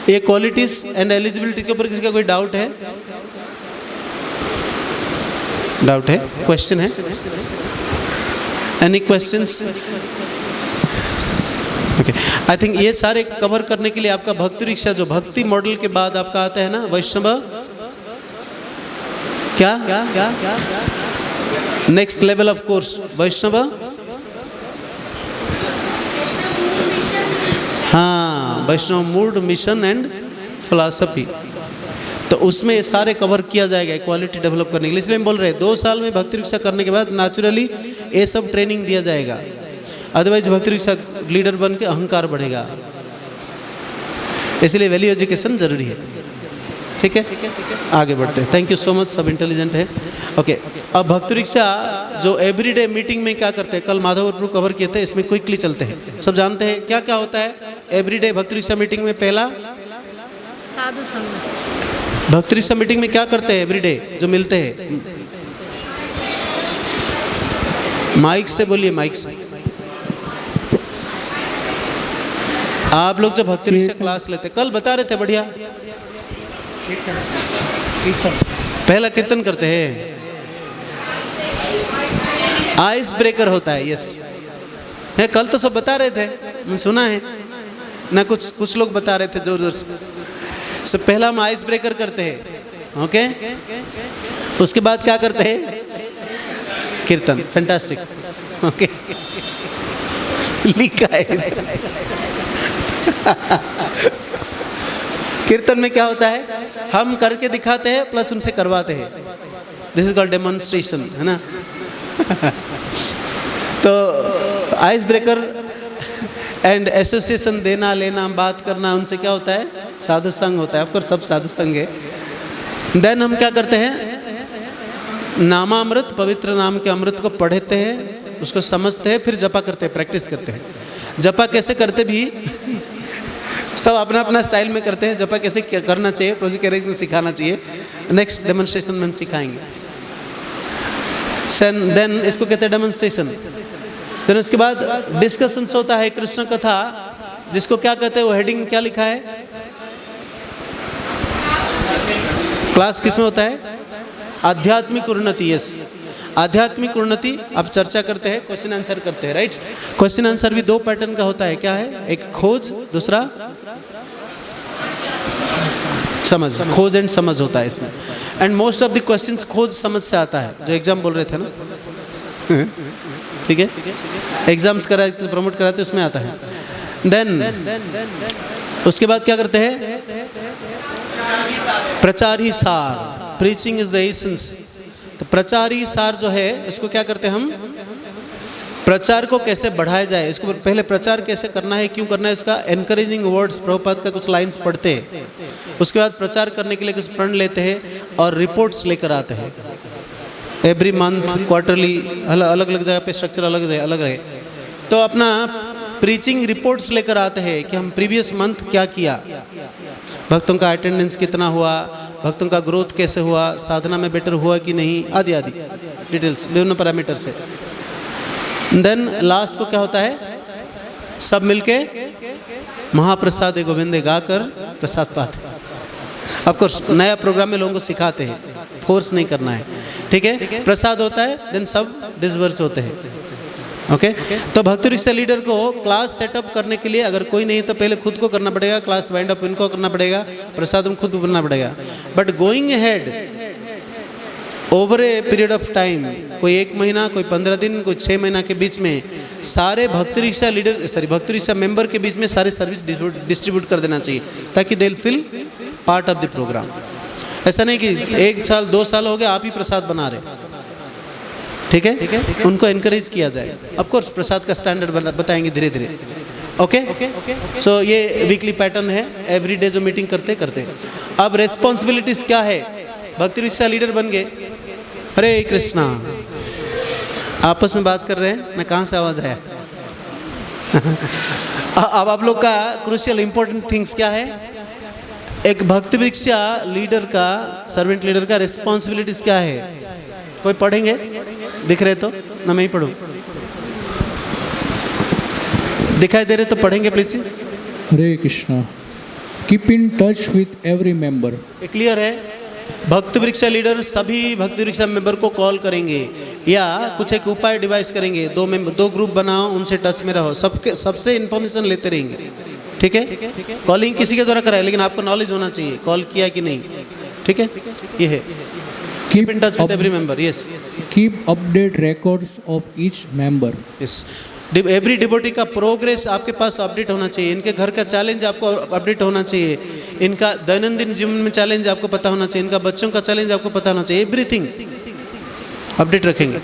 ये क्वालिटीज एंड एलिजिबिलिटी के ऊपर किसी का कोई डाउट है? डाउट है, क्वेश्चन है? Any questions? Okay, I think ये सारे कवर करने के लिए आपका भक्ति रिक्शा, जो भक्ति मॉडल के बाद आपका आता है ना, वैष्णव क्या नेक्स्ट लेवल ऑफ कोर्स, वैष्णव, हाँ, वैष्णव मूड, मिशन एंड फिलॉसफी। तो उसमें ये सारे कवर किया जाएगा क्वालिटी डेवलप करने के लिए। इसलिए हम बोल रहे हैं 2 साल में भक्ति रिक्शा करने के बाद नेचुरली ये सब ट्रेनिंग दिया जाएगा। अदरवाइज भक्ति रिक्शा लीडर बन के अहंकार बढ़ेगा, इसलिए वैल्यू एजुकेशन जरूरी है। ठीक है, आगे बढ़ते हैं। थैंक यू सो मच, सब इंटेलिजेंट है। ओके, अब भक्ति रिक्शा जो एवरीडे मीटिंग में क्या करते हैं, कल माधव प्रभु कवर किए थे, इसमें क्विकली चलते हैं। सब जानते हैं क्या क्या होता है एवरीडे भक्ति रिक्शा मीटिंग में? पहला, साधु संग। भक्ति रिक्शा मीटिंग में क्या करते हैं एवरीडे जो मिलते हैं? माइक से बोलिए, माइक से। आप लोग जो भक्ति रिक्शा क्लास लेते, कल बता रहे थे, बढ़िया, पहला कीर्तन करते हैं, आइस ब्रेकर होता है। यस है, कल तो सब बता रहे थे, मैं सुना है ना, कुछ लोग बता रहे थे जोर जोर से। पहला हम आइस ब्रेकर करते हैं। ओके, उसके बाद क्या करते हैं? कीर्तन। फैंटास्टिक। ओके, लिखा है। कीर्तन में क्या होता है? हम करके दिखाते हैं प्लस उनसे करवाते हैं। दिस इज कॉल्ड डेमोन्स्ट्रेशन, है ना। तो आइस ब्रेकर एंड एसोसिएशन, देना लेना, बात करना, उनसे क्या होता है? साधु संग होता है। ऑफकोर्स सब साधु संग है। देन हम क्या करते हैं? नामामृत, पवित्र नाम के अमृत को पढ़ते हैं, उसको समझते हैं, फिर जपा करते हैं, प्रैक्टिस करते हैं। जपा कैसे करते भी सब अपना अपना स्टाइल में करते हैं। जपा कैसे करना चाहिए प्रभु जी कह रहे हैं, सिखाना चाहिए। नेक्स्ट डेमोन्स्ट्रेशन में हम सिखाएंगे। देन इसको कहते हैं डेमोन्स्ट्रेशन। देन उसके बाद डिस्कशंस होता है, कृष्ण कथा, जिसको क्या कहते हैं, वो हेडिंग क्या लिखा है? क्लास किसमें होता है? आध्यात्मिक उन्नति। यस, आध्यात्मिक उन्नति। अब चर्चा करते हैं, क्वेश्चन आंसर करते हैं, राइट। क्वेश्चन आंसर भी 2 पैटर्न का होता है। क्या है? एक खोज, दूसरा समझ। खोज एंड समझ होता है इसमें। And most of the questions खोज समझ से आता है, जो एग्जाम बोल रहे थे ना। ठीक है, एग्जाम्स कराते, प्रमोट कराते, उसमें आता है। देन उसके बाद क्या करते हैं? प्रचार ही सार, प्रीचिंग इज द एसेंस। तो प्रचार ही सार जो है इसको क्या करते हैं हम? प्रचार को कैसे बढ़ाया जाए, इसको पहले प्रचार कैसे करना है, क्यों करना है, इसका एनकरेजिंग वर्ड्स प्रभुपाद का कुछ लाइंस पढ़ते हैं। उसके बाद प्रचार करने के लिए कुछ प्रण लेते हैं और रिपोर्ट्स लेकर आते हैं। एवरी मंथ, क्वार्टरली, अलग अलग जगह पे स्ट्रक्चर अलग रहे। तो अपना प्रीचिंग रिपोर्ट्स लेकर आते हैं कि हम प्रीवियस मंथ क्या किया, भक्तों का अटेंडेंस कितना हुआ, भक्तों का ग्रोथ कैसे हुआ, साधना में बेटर हुआ कि नहीं, आदि आदि डिटेल्स विभिन्न पैरामीटर से। देन लास्ट को क्या होता है? सब मिलके महाप्रसाद गोविंदे गाकर प्रसाद पाते। ऑफकोर्स नया प्रोग्राम में लोगों को सिखाते हैं, फोर्स नहीं करना है, ठीक है। प्रसाद होता है, देन सब डिसबर्स होते हैं। ओके तो भक्ति रिक्शा लीडर को क्लास सेटअप करने के लिए अगर कोई नहीं तो पहले खुद को करना पड़ेगा, क्लास वाइंड अप इनको करना पड़ेगा, प्रसाद में खुद को करना पड़ेगा। But going ahead over a period of time, कोई 1 महीना, कोई 15 दिन, कोई 6 महीना के बीच में सारे भक्ति रिक्शा लीडर भक्ति रिक्शा मेंबर के बीच में सारे सर्विस डिस्ट्रीब्यूट कर देना चाहिए ताकि they will feel part of the programme. ऐसा नहीं कि 1 साल 2 साल हो गया आप ही प्रसाद बना रहे, ठीक है। उनको एनकरेज किया जाए। ऑफ कोर्स प्रसाद का स्टैंडर्ड बताएंगे धीरे धीरे। ओके सो ये वीकली पैटर्न है, एवरी डे जो मीटिंग करते करते। अब रेस्पॉन्सिबिलिटीज क्या है? भक्ति रिक्शा लीडर बन गए, हरे कृष्णा, आपस में बात कर रहे हैं ना, कहाँ से आवाज़ आया? अब आप लोग का क्रूशियल इंपॉर्टेंट थिंग्स क्या है? एक भक्ति रिक्शा लीडर का, सर्वेंट लीडर का रेस्पॉन्सिबिलिटीज क्या है? कोई पढ़ेंगे? दिख रहे तो ना मैं ही पढ़ूं? दिखाई दे रहे तो पढ़ेंगे please. Hare Krishna, keep in touch with every member. Clear है? भक्ति वृक्षा लीडर सभी भक्ति वृक्षा मेंबर को कॉल करेंगे या कुछ एक उपाय डिवाइस करेंगे, 2 ग्रुप बनाओ, उनसे टच में रहो, सबसे इन्फॉर्मेशन लेते रहेंगे, ठीक है। कॉलिंग किसी के द्वारा कराए लेकिन आपको नॉलेज होना चाहिए कॉल किया कि नहीं, ठीक है। ये है keep in touch with every member. Yes, keep update records of each member. Yes, every devotee का प्रोग्रेस आपके पास अपडेट होना चाहिए, इनके घर का चैलेंज आपको अपडेट होना चाहिए, इनका दैनंदिन जीवन में चैलेंज आपको पता होना चाहिए, इनका बच्चों का चैलेंज आपको पता होना चाहिए, एवरीथिंग अपडेट रखेंगे।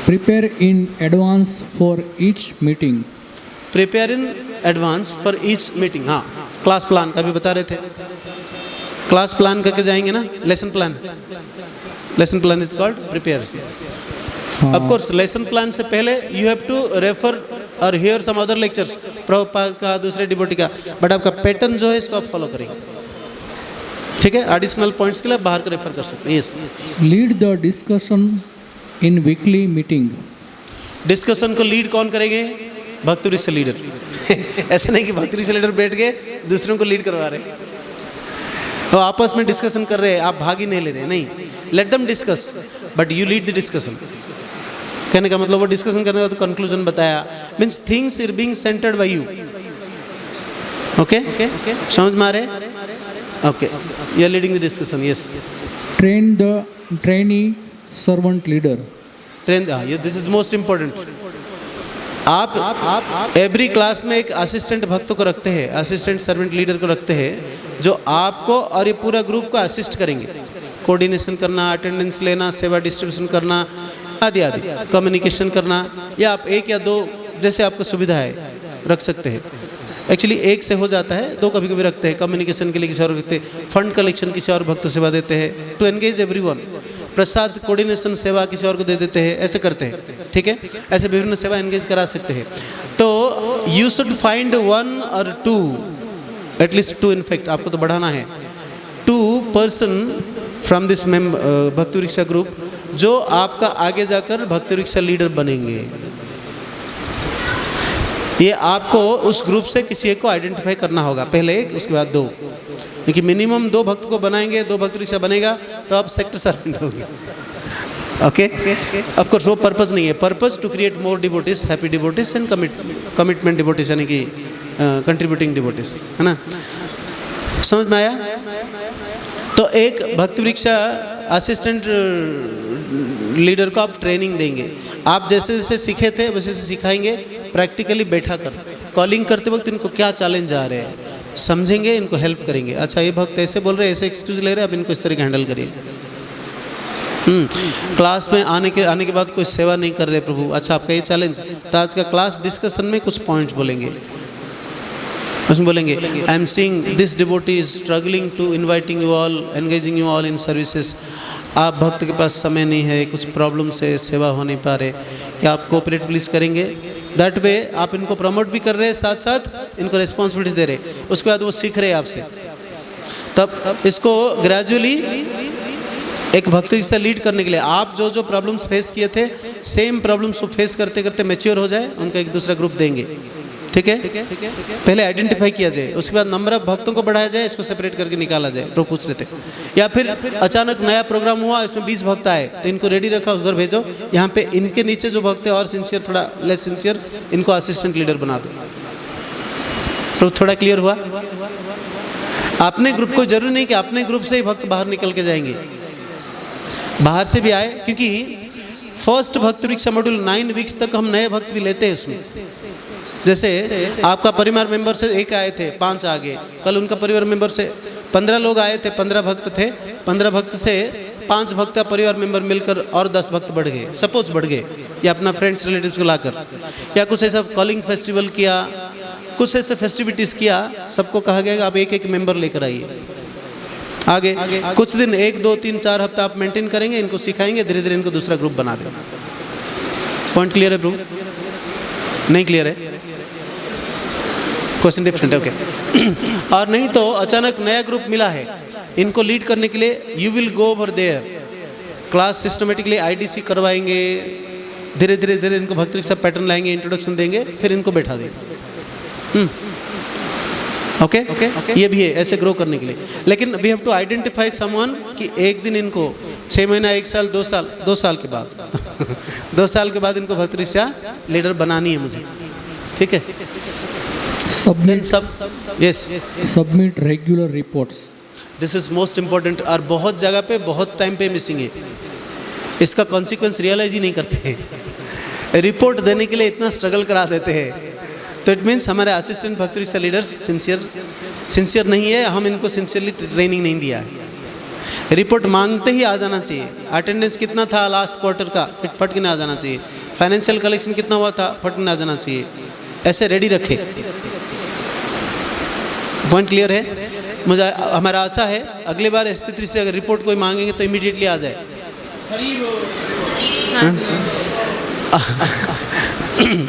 Prepare in advance for each meeting. Prepare in advance for each meeting. हाँ, क्लास प्लान का भी बता रहे थे, क्लास प्लान करके जाएंगे ना, lesson plan is called prepare. Of course lesson plan से पहले यू हैव टू रेफर और hear some other lectures, Prabhupada का, दूसरे डिवोटी का, बट आपका पैटर्न जो है इसको आप फॉलो करेंगे, ठीक है। एडिशनल पॉइंट्स के लिए बाहर का रेफर कर सकते हैं। Yes, lead the discussion in weekly meeting. Discussion को लीड कौन करेंगे? भक्ति वृक्ष लीडर। ऐसा नहीं कि भक्ति वृक्ष लीडर बैठ के दूसरों को लीड करवा रहे, वो आपस में डिस्कशन कर रहे हैं, आप भाग ही नहीं ले रहे, नहीं, let them discuss but you lead the discussion. कहने का मतलब वो डिस्कशन करने का तो कंक्लूजन बताया, means things are being centred by you. Okay, समझ में आ रहे? Okay, you are leading the discussion. Yes, train the trainee servant leader. Train, ये दिस इज मोस्ट इम्पोर्टेंट। आप एवरी क्लास में एक असिस्टेंट भक्तों को रखते हैं, असिस्टेंट सर्वेंट लीडर को रखते हैं, जो आपको और ये पूरा ग्रुप को असिस्ट करेंगे, कोऑर्डिनेशन करना, अटेंडेंस लेना, सेवा डिस्ट्रीब्यूशन करना, आदि आदि, कम्युनिकेशन करना, या आप 1 या 2 जैसे आपको सुविधा है रख सकते हैं। एक्चुअली 1 से हो जाता है, 2 कभी कभी रखते हैं, कम्युनिकेशन के लिए किसी और रखते हैं, फंड कलेक्शन किसी और भक्त सेवा देते हैं, to engage everyone, prasad coordination सेवा किसी और को दे देते हैं, ऐसे करते हैं, ठीक है। ऐसे विभिन्न सेवा एंगेज करा सकते हैं। तो यू शुड फाइंड 1 और 2, एटलीस्ट 2 इनफैक्ट, आपको तो बढ़ाना है, 2 पर्सन फ्रॉम दिस भक्ति वृक्षा ग्रुप जो आपका आगे जाकर भक्ति वृक्षा लीडर बनेंगे। ये आपको उस ग्रुप से किसी एक को आइडेंटिफाई करना होगा, पहले 1 उसके बाद 2, क्योंकि मिनिमम 2 भक्त को बनाएंगे, 2 भक्ति वृक्षा बनेगा तो आप सेक्टर सर्वेंट होंगे। ओके, ऑफ कोर्स वो पर्पस नहीं है, purpose to create more devotees, happy devotees and commitment devotees, यानी कि कंट्रीब्यूटिंग डिवोटीज, है ना। समझ में आया? तो एक भक्ति वृक्षा असिस्टेंट लीडर को आप ट्रेनिंग देंगे, आप जैसे जैसे सीखे थे वैसे वैसे सिखाएंगे, प्रैक्टिकली बैठा कर, कॉलिंग करते वक्त इनको क्या चैलेंज आ रहे हैं, समझेंगे, इनको हेल्प करेंगे। अच्छा ये भक्त ऐसे बोल रहे हैं, ऐसे एक्सक्यूज ले रहे हैं, अब इनको इस तरह हैंडल करिए। क्लास में आने के बाद कोई सेवा नहीं कर रहे प्रभु, अच्छा आपका ये चैलेंज। तो आज का क्लास डिस्कशन में कुछ पॉइंट्स बोलेंगे, उसमें बोलेंगे I am seeing this devotee is struggling to inviting you all, engaging you all in services. आप भक्त के पास समय नहीं है, कुछ प्रॉब्लम से सेवा हो नहीं पा रहे, क्या आप कोऑपरेट प्लीज़ करेंगे? दैट वे आप इनको प्रमोट भी कर रहे हैं, साथ साथ इनको रिस्पॉन्सिबिलिटीज दे रहे हैं। उसके बाद वो सीख रहे हैं आपसे, तब इसको ग्रेजुअली एक भक्ति से लीड करने के लिए आप जो जो प्रॉब्लम्स फेस किए थे, सेम प्रॉब्लम्स को फेस करते करते मैच्योर हो जाए, उनका एक दूसरा ग्रुप देंगे। ठीक है, पहले आइडेंटिफाई किया जाए, उसके बाद नंबर ऑफ भक्तों को बढ़ाया जाए, इसको सेपरेट करके निकाला जाए। प्रभु पूछ रहे थे, या फिर अचानक नया प्रोग्राम हुआ, इसमें 20 भक्त आए, तो इनको रेडी रखा, उधर भेजो, यहाँ पे इनके नीचे जो भक्त है और सिंसियर, थोड़ा लेस सिंसियर, इनको असिस्टेंट लीडर बना दो। प्रभु थोड़ा क्लियर हुआ? अपने ग्रुप को जरूरी नहीं कि अपने ग्रुप से ही भक्त बाहर निकल के जाएंगे, बाहर से भी आए, क्योंकि फर्स्ट भक्त वृक्षा मॉड्यूल 9 वीक्स तक हम नए भक्त भी लेते हैं उसमें। जैसे आपका परिवार मेंबर से 1 आए थे, 5 आ गए, कल उनका परिवार मेंबर से 15 लोग आए थे, 15 भक्त थे, 15 भक्त से 5 भक्त का परिवार मेंबर मिलकर और 10 भक्त बढ़ गए, सपोज बढ़ गए, या अपना फ्रेंड्स रिलेटिव्स को लाकर, या कुछ ऐसा कॉलिंग फेस्टिवल किया, कुछ ऐसे फेस्टिविटीज़ किया, सबको कहा गया आप एक एक मेंबर लेकर आइए। आगे कुछ दिन 1, 2, 3, 4 हफ्ता आप मेंटेन करेंगे, इनको सिखाएंगे, धीरे धीरे इनको दूसरा ग्रुप बना देंगे। पॉइंट क्लियर है प्रभु? नहीं क्लियर है? क्वेश्चन डिफरेंट है, ओके। और नहीं तो अचानक नया ग्रुप मिला है, इनको लीड करने के लिए you will go over there, class systematically IDC करवाएंगे, धीरे धीरे धीरे इनको भक्ति का पैटर्न लाएंगे, इंट्रोडक्शन देंगे, फिर इनको बैठा देंगे। ओके, ये भी है ऐसे ग्रो करने के लिए। लेकिन we have to identify someone कि एक दिन इनको 6 महीना, 1 साल, 2 साल के बाद 2 साल के बाद इनको भक्ति रिक्शा लीडर बनानी है मुझे। ठीक है, submit regular reports, this is most important. और बहुत जगह पे बहुत टाइम पे मिसिंग है, इसका कॉन्सिक्वेंस रियलाइज ही नहीं करते हैं। रिपोर्ट देने के लिए इतना स्ट्रगल करा देते हैं, तो इट मीन्स हमारे असिस्टेंट भक्ति रिक्शा लीडर्स सिंसियर नहीं है, हम इनको सिंसियरली ट्रेनिंग नहीं दिया है। रिपोर्ट मांगते ही आ जाना चाहिए, अटेंडेंस कितना था लास्ट क्वार्टर का, फट के ना आ जाना चाहिए, फाइनेंशियल कलेक्शन कितना हुआ था, फट के ना आ जाना चाहिए, ऐसे रेडी रखे। पॉइंट क्लियर है? मुझे हमारा आशा है अगली बार स्थिति से अगर रिपोर्ट कोई मांगेंगे तो इमीडिएटली आ जाए।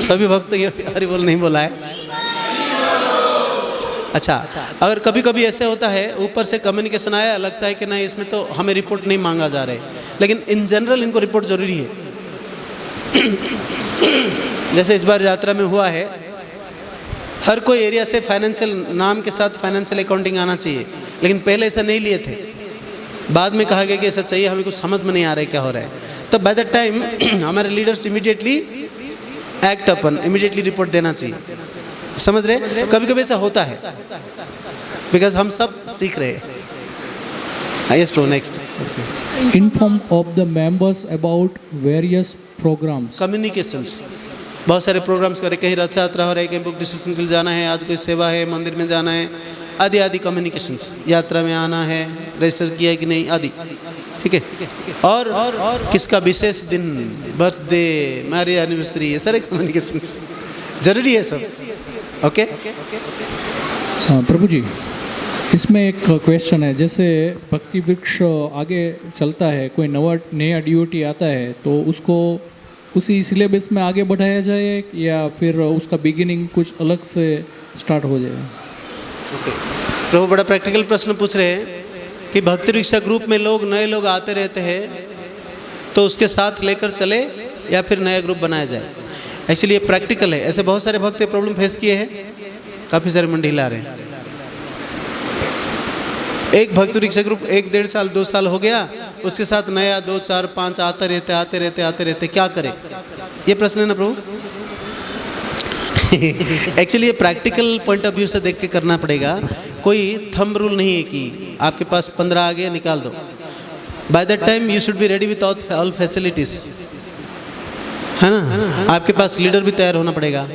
सभी भक्त ये हरि बोल नहीं बोला है। अच्छा, अगर कभी कभी ऐसे होता है ऊपर से कम्युनिकेशन आया, लगता है कि नहीं इसमें तो हमें रिपोर्ट नहीं मांगा जा रहा है, लेकिन इन जनरल इनको रिपोर्ट जरूरी है। जैसे इस बार यात्रा में हुआ है, हर कोई एरिया से फाइनेंशियल नाम के साथ फाइनेंशियल अकाउंटिंग आना चाहिए, लेकिन पहले ऐसा नहीं लिए थे, बाद में कहा गया कि ऐसा चाहिए, हमें कुछ समझ में नहीं आ रहा है क्या हो रहा है। तो बाय द टाइम हमारे लीडर्स इमीडिएटली एक्ट अपन, इमीडिएटली रिपोर्ट देना चाहिए। समझ रहे? कभी कभी ऐसा होता है, बिकॉज हम सब सीख रहे हैं। Yes pro, next. Inform of the members about various programmes, communications, बहुत सारे प्रोग्राम्स करे, कहीं रथ यात्रा हो रही है, कहीं बुक डिस्कशन के लिए जाना है, आज कोई सेवा है, मंदिर में जाना है, आदि आदि कम्युनिकेशंस, यात्रा में आना है, रजिस्टर किया है कि नहीं, आदि। ठीक है, और किसका विशेष दिन, बर्थडे, मैरिज एनिवर्सरी, ये सारे कम्युनिकेशंस जरूरी है सब। ओके, हाँ प्रभु जी, इसमें एक क्वेश्चन है, जैसे भक्ति वृक्ष आगे चलता है, कोई नया डिओटी आता है, तो उसको उसी सिलेबस में आगे बढ़ाया जाए या फिर उसका बिगिनिंग कुछ अलग से स्टार्ट हो जाए? ओके, प्रभु बड़ा प्रैक्टिकल प्रश्न पूछ रहे हैं कि भक्ति रिक्शा ग्रुप में नए लोग आते रहते हैं, तो उसके साथ लेकर चले या फिर नया ग्रुप बनाया जाए। एक्चुअली ये प्रैक्टिकल है, ऐसे बहुत सारे भक्त प्रॉब्लम फेस किए हैं, काफ़ी सारे मंडी हिला रहे हैं। एक भक्ति रिक्शा ग्रुप 1, 1.5 साल, 2 साल हो गया, उसके साथ नया 2, 4, 5 आते रहते, क्या करे? ये प्रश्न है ना प्रभु? एक्चुअली ये प्रैक्टिकल पॉइंट ऑफ व्यू से देख के करना पड़ेगा, कोई थंब रूल नहीं है कि आपके पास 15 आ गए निकाल दो। By that time you should be ready with all facilities, है ना? आपके पास लीडर भी तैयार होना पड़ेगा,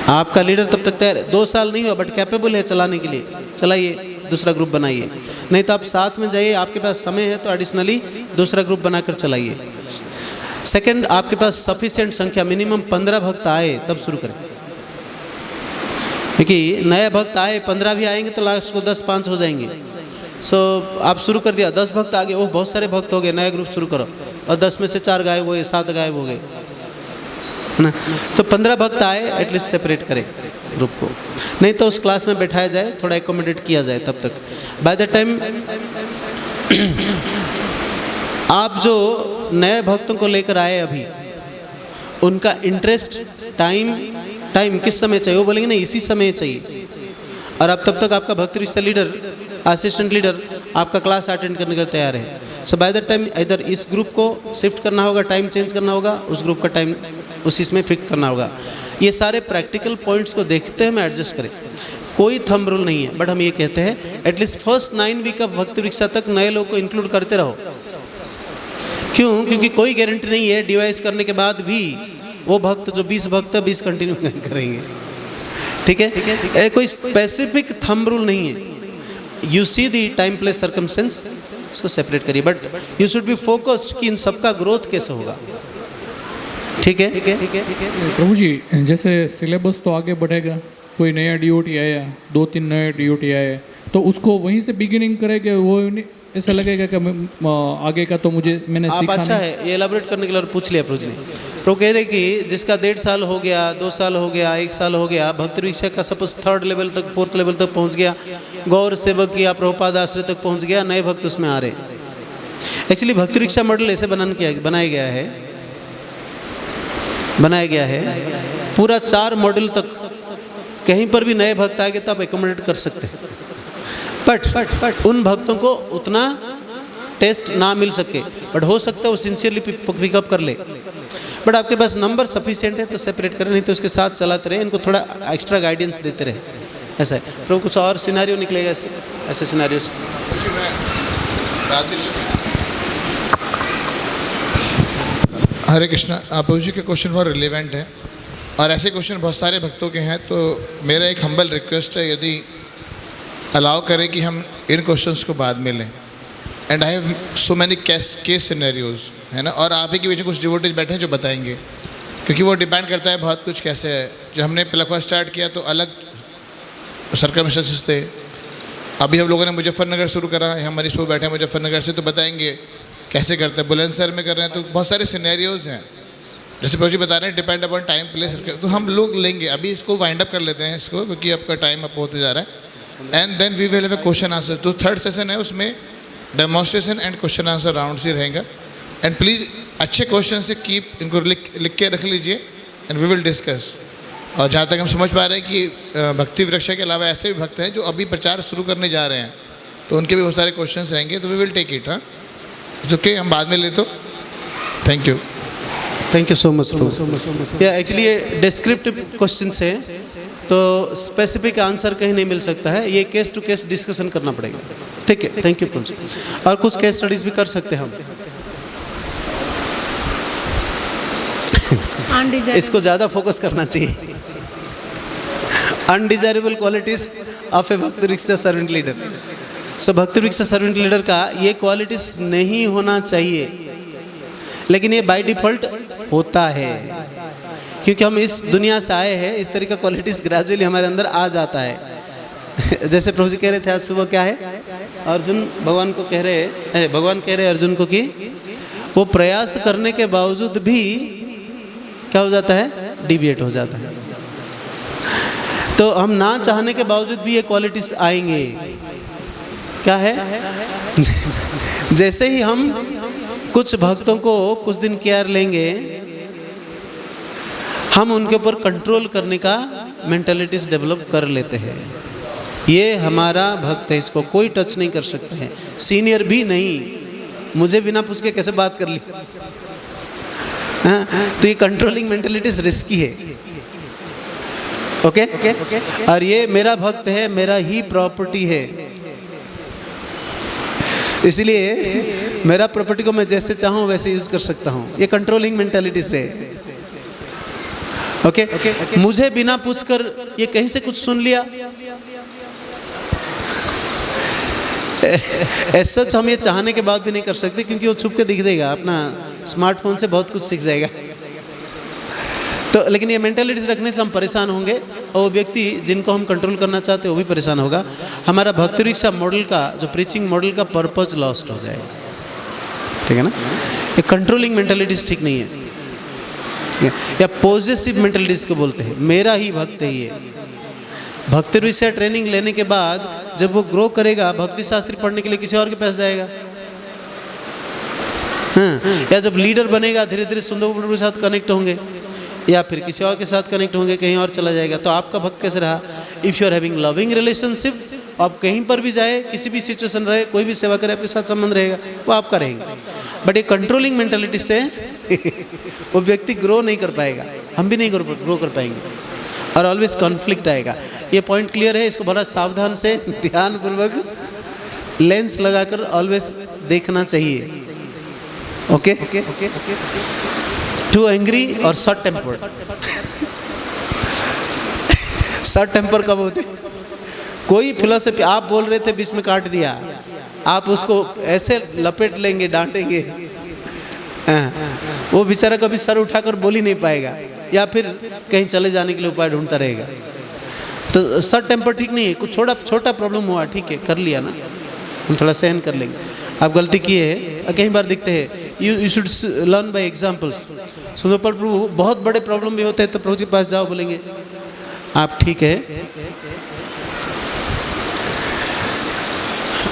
आपका लीडर तब तक तैयार है, 2 साल नहीं हुआ बट कैपेबल है चलाने के लिए, चलाइए, दूसरा ग्रुप बनाइए। नहीं तो आप साथ में जाइए, आपके पास समय है तो एडिशनली दूसरा ग्रुप बनाकर चलाइए। सेकंड, आपके पास सफिशिएंट संख्या, मिनिमम 15 भक्त आए तब शुरू करें, क्योंकि नए भक्त आए 15 भी आएंगे तो लास्ट को 10-5 हो जाएंगे। सो आप शुरू कर दिया, 10 भक्त आ गए, ओह बहुत सारे भक्त हो गए, नया ग्रुप शुरू करो, और 10 में से 4 गायब हो गए, 7 गायब हो गए, है ना। तो 15 भक्त आए एटलीस्ट सेपरेट करें ग्रुप को, नहीं तो उस क्लास में बैठाया जाए, थोड़ा एकोमोडेट किया जाए तब तक। बाय द टाइम आप जो नए भक्तों को लेकर आए अभी, उनका इंटरेस्ट, टाइम किस समय चाहिए, वो बोलेंगे नहीं इसी समय चाहिए, और अब तब तक आपका भक्ति विषय लीडर, असिस्टेंट लीडर आपका क्लास अटेंड करने के लिए तैयार है। सो बाय द टाइम इधर इस ग्रुप को शिफ्ट करना होगा, टाइम चेंज करना होगा, उस ग्रुप का टाइम उसी में फिक्स करना होगा। ये सारे प्रैक्टिकल पॉइंट्स को देखते हुए एडजस्ट करें, कोई थंब रूल नहीं है, बट हम ये कहते हैं एटलीस्ट फर्स्ट 9 वीक ऑफ भक्ति वृक्षा तक नए लोग को इंक्लूड करते रहो। क्यों? क्योंकि कोई गारंटी नहीं है डिवाइस करने के बाद भी वो भक्त जो 20 भक्त है 20 कंटिन्यू करेंगे, ठीक है। कोई स्पेसिफिक थंब रूल नहीं है, you see the time place circumstance, इसको सेपरेट करिए, but you should be focused कि इन सबका ग्रोथ कैसे होगा, ठीक है। प्रभु जी, जैसे सिलेबस तो आगे बढ़ेगा, कोई नया डीओटी आया, 2-3 नए डीओटी आए, तो उसको वहीं से बिगिनिंग करेंगे, वो ऐसा लगेगा कि आगे का तो मैंने आप सीखा अच्छा नहीं। है ये एलाबोरेट करने के लिए पूछ लिया प्रभु जी ने। प्रभु कह रहे कि जिसका 1.5 साल हो गया, 2 साल हो गया, 1 साल हो गया, भक्ति वृक्षा का सपोज 3rd लेवल तक, 4th लेवल तक पहुंच गया, गौर सेवक या प्रभुपाद आश्रय तक पहुंच गया, नए भक्त उसमें आ रहे। एक्चुअली भक्ति वृक्षा मॉडल ऐसे बनाया गया है पूरा 4 मॉडल तक, कहीं पर भी नए भक्त आएंगे तो आप एकोमोडेट कर सकते हैं, बट उन भक्तों को उतना टेस्ट ना मिल सके, बट हो सकता है वो सिंसियरली पिकअप कर ले, बट आपके पास नंबर सफिशिएंट है तो सेपरेट करें, नहीं तो उसके साथ चलाते रहे, इनको थोड़ा एक्स्ट्रा गाइडेंस देते रहे, ऐसा है। तो कुछ और सिनेरियो निकलेगा ऐसे सिनेरियो से। हरे कृष्णा, प्रभु जी के क्वेश्चन बहुत रिलेवेंट है और ऐसे क्वेश्चन बहुत सारे भक्तों के हैं, तो मेरा एक हम्बल रिक्वेस्ट है, यदि अलाउ करें कि हम इन क्वेश्चंस को बाद में लें। And I have so many case scenarios, है ना, और आप ही के बीच में कुछ डिवोटीज बैठे हैं जो बताएंगे, क्योंकि वो डिपेंड करता है बहुत कुछ कैसे है। जब हमने पिलखवा स्टार्ट किया तो अलग सर्कमस्टेंसेस थे, अभी हम लोगों ने मुजफ्फरनगर शुरू करा, हम मनीषपुर बैठे हैं मुजफ्फरनगर से, तो बताएंगे कैसे करते हैं, बुलंदशहर में कर रहे हैं, तो बहुत सारे सिनेरियोज हैं। जैसे प्रभु जी बता रहे हैं डिपेंड अपॉन टाइम प्लेस, तो हम लोग लेंगे, अभी इसको वाइंड अप कर लेते हैं इसको, क्योंकि आपका टाइम अप होते जा रहा है। And then we will have a question answer, तो 3rd सेशन है, उसमें demonstration and question answer round से रहेगा। एंड प्लीज़ अच्छे क्वेश्चन से कीप इनको लिख के रख लीजिए, एंड वी विल डिस्कस। और जहाँ तक हम समझ पा रहे हैं कि भक्ति वृक्षा के अलावा ऐसे भी भक्त हैं जो अभी प्रचार शुरू करने जा रहे हैं, तो उनके भी बहुत सारे क्वेश्चंस रहेंगे, तो वी विल टेक इट। हाँ, ओके, हम बाद में ले तो थैंक यू सो मच। या एक्चुअली ये डिस्क्रिप्टिव क्वेश्चंस हैं, तो स्पेसिफिक आंसर कहीं नहीं मिल सकता है, ये केस टू केस डिस्कशन करना पड़ेगा, ठीक है। थैंक यू प्रभु जी। और कुछ केस स्टडीज भी कर सकते हैं हम। इसको ज़्यादा फोकस करना चाहिए, अनडिजायरेबल क्वालिटीज ऑफ ए भक्ति वृक्षा सर्वेंट लीडर। सो भक्ति वृक्षा सर्वेंट लीडर का ये क्वालिटीज नहीं होना चाहिए, लेकिन ये बाय डिफॉल्ट होता है, क्योंकि हम इस दुनिया से आए हैं, इस तरह का क्वालिटीज ग्रेजुअली हमारे अंदर आ जाता है। जैसे प्रभु जी कह रहे थे आज सुबह, क्या है, अर्जुन भगवान कह रहे अर्जुन को कि वो प्रयास करने के बावजूद भी क्या हो जाता है, डिविएट हो जाता है। तो हम ना चाहने के बावजूद भी ये क्वालिटीज आएंगे, क्या है जैसे ही हम कुछ भक्तों को कुछ दिन केयर लेंगे, हम उनके ऊपर कंट्रोल करने का मेंटालिटीज डेवलप कर लेते हैं। ये हमारा भक्त है, इसको कोई टच नहीं कर सकता है, सीनियर भी नहीं, मुझे बिना पूछ के कैसे बात कर ली। हाँ, तो ये कंट्रोलिंग मेंटालिटीज रिस्की है, ओके। और ये मेरा भक्त है, मेरा ही प्रॉपर्टी है, इसलिए मेरा प्रॉपर्टी को मैं जैसे चाहूँ वैसे यूज कर सकता हूँ। ये कंट्रोलिंग मेंटालिटी से। ओके मुझे बिना पूछकर ये कहीं से कुछ सुन लिया, सच हम ये चाहने के बाद भी नहीं कर सकते, क्योंकि वो छुप के दिख देगा, अपना स्मार्टफोन से बहुत कुछ सीख जाएगा। तो लेकिन ये मेंटालिटीज रखने से हम परेशान होंगे, और वो व्यक्ति जिनको हम कंट्रोल करना चाहते हैं वो भी परेशान होगा। हमारा भक्ति रिक्शा मॉडल का, जो प्रीचिंग मॉडल का पर्पज लॉस्ट हो जाएगा, ठीक है ना। ये कंट्रोलिंग मेंटालिटीज ठीक नहीं है, या पॉजिटिव मेंटालिटीज को बोलते हैं, मेरा ही भक्त है ये। भक्ति रिक्शा ट्रेनिंग लेने के बाद जब वो ग्रो करेगा, भक्ति शास्त्री पढ़ने के लिए किसी और के पास जाएगा, हाँ। या जब लीडर बनेगा धीरे धीरे सुंदर प्रभु के साथ कनेक्ट होंगे, या फिर किसी और के साथ कनेक्ट होंगे, कहीं और चला जाएगा। तो आपका भक्त कैसे रहा? If you are having loving relationship, आप कहीं पर भी जाए, किसी भी सिचुएशन रहे, कोई भी सेवा करे, आपके साथ संबंध रहेगा, वो आपका रहेगा। बट ये कंट्रोलिंग मेंटालिटी से वो व्यक्ति ग्रो नहीं कर पाएगा, हम भी नहीं ग्रो कर पाएंगे, और ऑलवेज कॉन्फ्लिक्ट आएगा। ये पॉइंट क्लियर है, इसको बड़ा सावधान से ध्यानपूर्वक लेंस लगाकर ऑलवेज देखना चाहिए। ओके टू एंग्री और शॉर्ट टेम्पर्ड। शॉर्ट टेम्पर कब होते? कोई फिलोसफी आप बोल रहे थे, बीच में काट दिया, आप उसको ऐसे लपेट लेंगे, डांटेंगे, वो बेचारा कभी सर उठाकर बोल ही नहीं पाएगा, या फिर कहीं चले जाने के लिए उपाय ढूंढता रहेगा। तो शॉर्ट टेम्पर ठीक नहीं है। कुछ छोटा प्रॉब्लम हुआ, ठीक है, कर लिया ना, हम थोड़ा सहन कर लेंगे। आप गलती किए हैं, कई बार दिखते हैं, you should learn by examples. सुनो पर प्रभु बहुत बड़े प्रॉब्लम भी होते हैं तो प्रभु के पास जाओ, बोलेंगे आप ठीक है,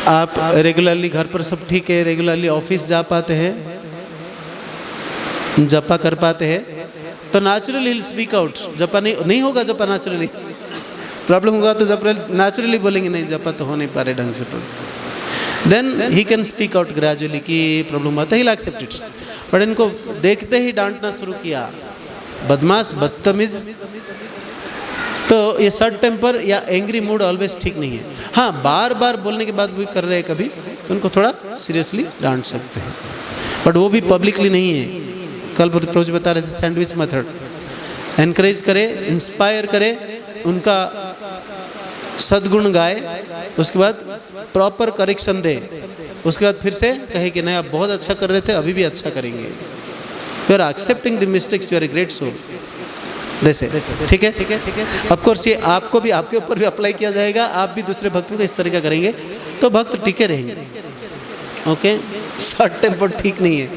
आप रेगुलरली घर पर सब ठीक है, रेगुलरली ऑफिस जा पाते हैं, जपा कर पाते हैं, तो नेचुरली हिल स्पीक आउट। जपा नहीं होगा, जपा नेचुरली, प्रॉब्लम होगा तो जपा नेचुरली बोलेंगे नहीं, जपा तो हो नहीं पा रहे ढंग से। Then he can speak out gradually कि प्रॉब्लम आता है, ही एक्सेप्ट इट। बट इनको देखते ही डांटना शुरू किया, बदमाश, बदतमीज, तो ये शॉर्ट टेम्पर या एंग्री मूड ऑलवेज ठीक नहीं है। हाँ, बार बार बोलने के बाद भी कर रहे हैं कभी, तो उनको थोड़ा सीरियसली डांट सकते हैं, बट वो भी पब्लिकली नहीं है। कल प्रभु जी बता रहे थे सैंडविच मेथड, एनकरेज करे, इंस्पायर करे, उनका सद्गुण गाए, उसके बाद प्रॉपर करेक्शन दे, उसके बाद फिर से कहे कि नहीं आप बहुत अच्छा कर रहे थे, अभी भी अच्छा करेंगे। You are accepting the mistakes, you are a great soul. जैसे ठीक है, ऑफ कोर्स ये आपको भी, आपके ऊपर भी अप्लाई किया जाएगा, आप भी दूसरे भक्तों को इस तरीका करेंगे तो भक्त टिके रहेंगे। ओके, शॉर्ट टेम्पर ठीक नहीं है।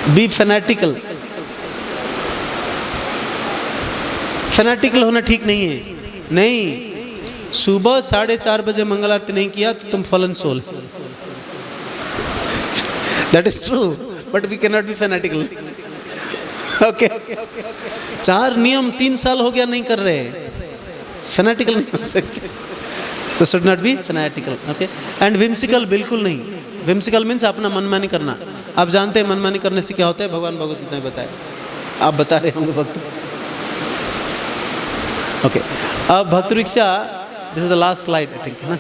बी फैनेटिकल, फैनेटिकल होना ठीक नहीं है। नहीं, सुबह 4:30 बजे मंगल आरती नहीं किया तो तुम फलन सोल, that is true, but we can not be fanatical. Okay, 4 नियम 3 साल हो गया नहीं कर रहे, फैनेटिकल नहीं हो सकते, तो should not be fanatical. Okay, and whimsical बिल्कुल नहीं। विम्सिकल मीन्स अपना मनमानी करना। आप जानते हैं मनमानी करने से क्या होता है, भगवान भगवत गीता में बताए, आप बता रहे होंगे भक्त। ओके, अब भक्त rickshaw, this is the last slide I think, है ना,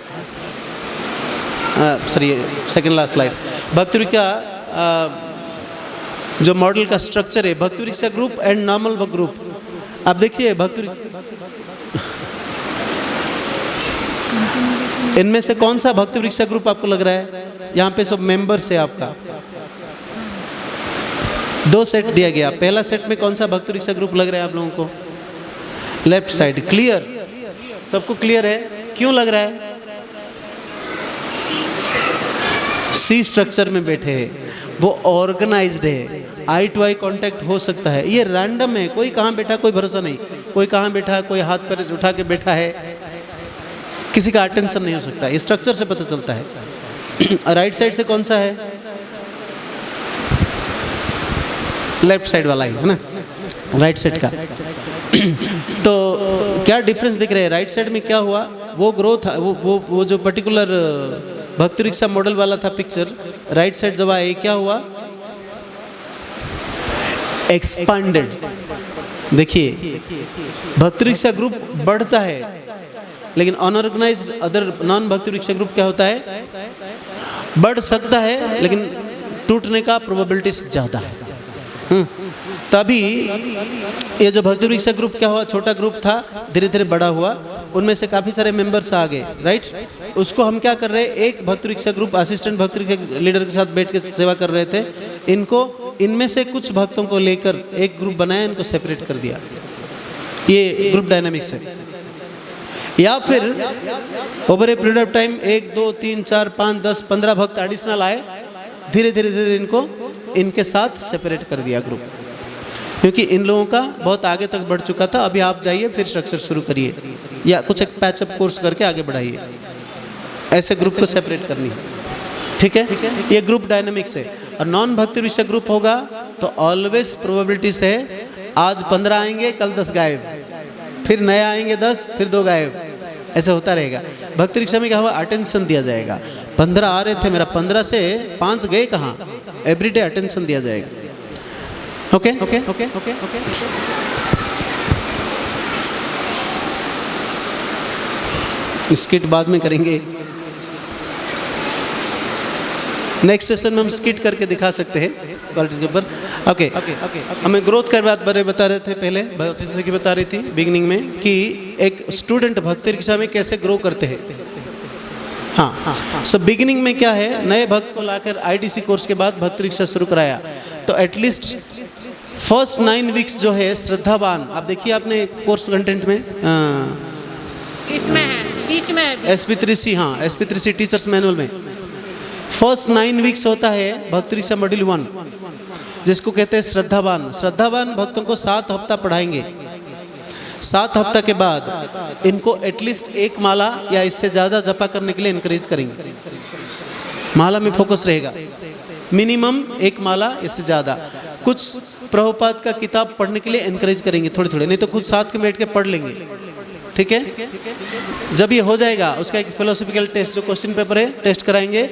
सॉरी सेकंड लास्ट स्लाइड। भक्त रिक्शा जो मॉडल का स्ट्रक्चर है, भक्ति rickshaw group and normal group. आप देखिए भक्ति इनमें से कौन सा भक्ति रिक्शा ग्रुप आपको लग रहा है? यहाँ पे सब मेंबर्स है आपका, 2 सेट दिया गया। पहला सेट में कौन सा भक्ति रिक्शा ग्रुप लग रहा है आप लोगों को? Left side. क्लियर, सबको क्लियर है? क्यों लग रहा है? सी स्ट्रक्चर में बैठे हैं, वो ऑर्गेनाइज्ड है, आई टू आई कांटेक्ट हो सकता है। ये रैंडम है, कोई कहाँ बैठा कोई भरोसा नहीं, कोई कहाँ बैठा है, कोई हाथ पर उठा के बैठा है, किसी का अटेंशन नहीं हो सकता। ये स्ट्रक्चर से पता चलता है। राइट साइड से कौन सा है? लेफ्ट साइड वाला ही है ना, राइट साइड का। तो क्या डिफरेंस दिख रहा है? राइट साइड में क्या हुआ, वो ग्रोथ, वो जो पर्टिकुलर भक्ति रिक्शा मॉडल वाला था पिक्चर, राइट साइड जब आए क्या हुआ? एक्सपांडेड। देखिए भक्ति रिक्शा ग्रुप बढ़ता है, लेकिन अनऑर्गेनाइज्ड अदर नॉन भक्ति रिक्शा ग्रुप क्या होता है? बढ़ सकता है, लेकिन टूटने का प्रोबेबिलिटी ज़्यादा है। तभी ये जो भक्ति वृक्षा ग्रुप क्या हुआ, छोटा ग्रुप था, धीरे धीरे बड़ा हुआ, उनमें से काफ़ी सारे मेंबर्स आ गए, राइट। उसको हम क्या कर रहे हैं, एक भक्ति वृक्षा ग्रुप असिस्टेंट भक्ति वृक्षा लीडर के साथ बैठ के सेवा कर रहे थे। इनको इनमें से कुछ भक्तों को लेकर एक ग्रुप बनाया, इनको सेपरेट कर दिया। ये ग्रुप डायनामिक्स है। या फिर over a period of time 1 2 3 4 5 10 15 भक्त एडिशनल आए, धीरे धीरे धीरे इनको इनके साथ सेपरेट कर दिया ग्रुप, क्योंकि इन लोगों का बहुत आगे तक बढ़ चुका था। अभी आप जाइए फिर स्ट्रक्चर शुरू करिए या कुछ एक पैचअप कोर्स करके आगे बढ़ाइए। ऐसे ग्रुप को सेपरेट करनी है, ठीक है। ये ग्रुप डायनामिक्स है। और नॉन भक्ति वृक्षा ग्रुप होगा तो ऑलवेज प्रोबेबिलिटीज है, आज 15 आएंगे, कल 10 गायब, फिर नए आएंगे 10, फिर 2 गायब, ऐसे होता रहेगा। भक्ति वृक्षा में क्या हुआ, अटेंशन दिया जाएगा। 15 आ रहे थे, मेरा 15 से 5 गए कहाँ, एवरीडे अटेंशन दिया जाएगा। Okay okay okay okay okay. Skit बाद में करेंगे, नेक्स्ट सेशन में हम स्किट करके दिखा सकते हैं क्वालिटीज के ऊपर। ओके, हमें ग्रोथ के बात बता रहे थे, पहले भक्ति की बता रही थी बिगिनिंग में कि एक स्टूडेंट भक्ति वृक्षा में कैसे ग्रो करते हैं। हाँ, सो बिगिनिंग में क्या है, नए भक्त को लाकर आईटीसी कोर्स के बाद भक्ति वृक्षा शुरू कराया, तो एटलीस्ट फर्स्ट 9 वीक्स जो है श्रद्धावान, आप देखिए आपने कोर्स कंटेंट में इसमें है, बीच में है। SP3C, हाँ SP3C टीचर्स मैनुअल में फर्स्ट 9 वीक्स होता है भक्ति वृक्षा मॉड्यूल 1, जिसको कहते हैं श्रद्धावान। श्रद्धावान भक्तों को 7 हफ्ता पढ़ाएंगे। 7 हफ्ता के बाद इनको एटलीस्ट 1 माला या इससे ज़्यादा जपा करने के लिए इनकरेज करेंगे। माला में फोकस रहेगा, मिनिमम 1 माला, इससे ज़्यादा। कुछ प्रभुपाद का किताब पढ़ने के लिए इनकरेज करेंगे थोड़े थोड़े, नहीं तो खुद साथ में बैठ के पढ़ लेंगे, ठीक है। जब ये हो जाएगा, उसका एक फिलोसॉफिकल टेस्ट जो क्वेश्चन पेपर है, टेस्ट कराएंगे।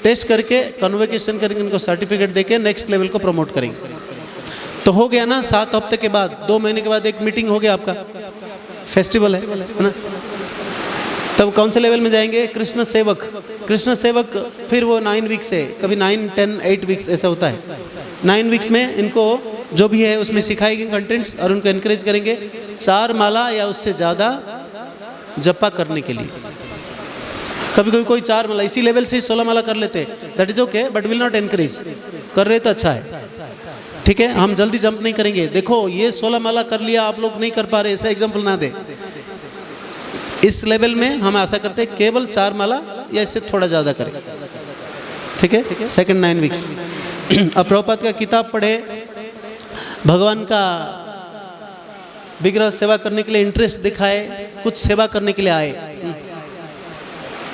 टेस्ट करके कन्वोकेशन करेंगे, इनको सर्टिफिकेट देके नेक्स्ट लेवल को प्रमोट करेंगे। तो हो गया ना, 7 हफ्ते के बाद, 2 महीने के बाद एक मीटिंग हो गया, आपका फेस्टिवल है ना। तब कौन से लेवल में जाएंगे, कृष्ण सेवक। कृष्ण सेवक फिर वो 9 वीक्स है, कभी 9 10 8 वीक्स ऐसा होता है। 9 वीक्स में इनको जो भी है उसमें सिखाएंगे कंटेंट्स और उनको इनकरेज करेंगे 4 माला या उससे ज़्यादा जपा करने के लिए। कभी कभी कोई 4 माला, इसी लेवल से 16 माला कर लेते हैं, that is okay, but will not increase. कर रहे तो अच्छा है, ठीक है। हम जल्दी जंप नहीं करेंगे। देखो ये 16 माला कर लिया, आप लोग नहीं कर पा रहे, ऐसा एग्जाम्पल ना दे। इस लेवल में हम आशा करते हैं केवल 4 माला या इससे थोड़ा ज़्यादा करें, ठीक है। सेकंड 9 वीक्स अब प्रभुपाद का किताब पढ़े, भगवान का विग्रह सेवा करने के लिए इंटरेस्ट दिखाए, कुछ सेवा करने के लिए आए।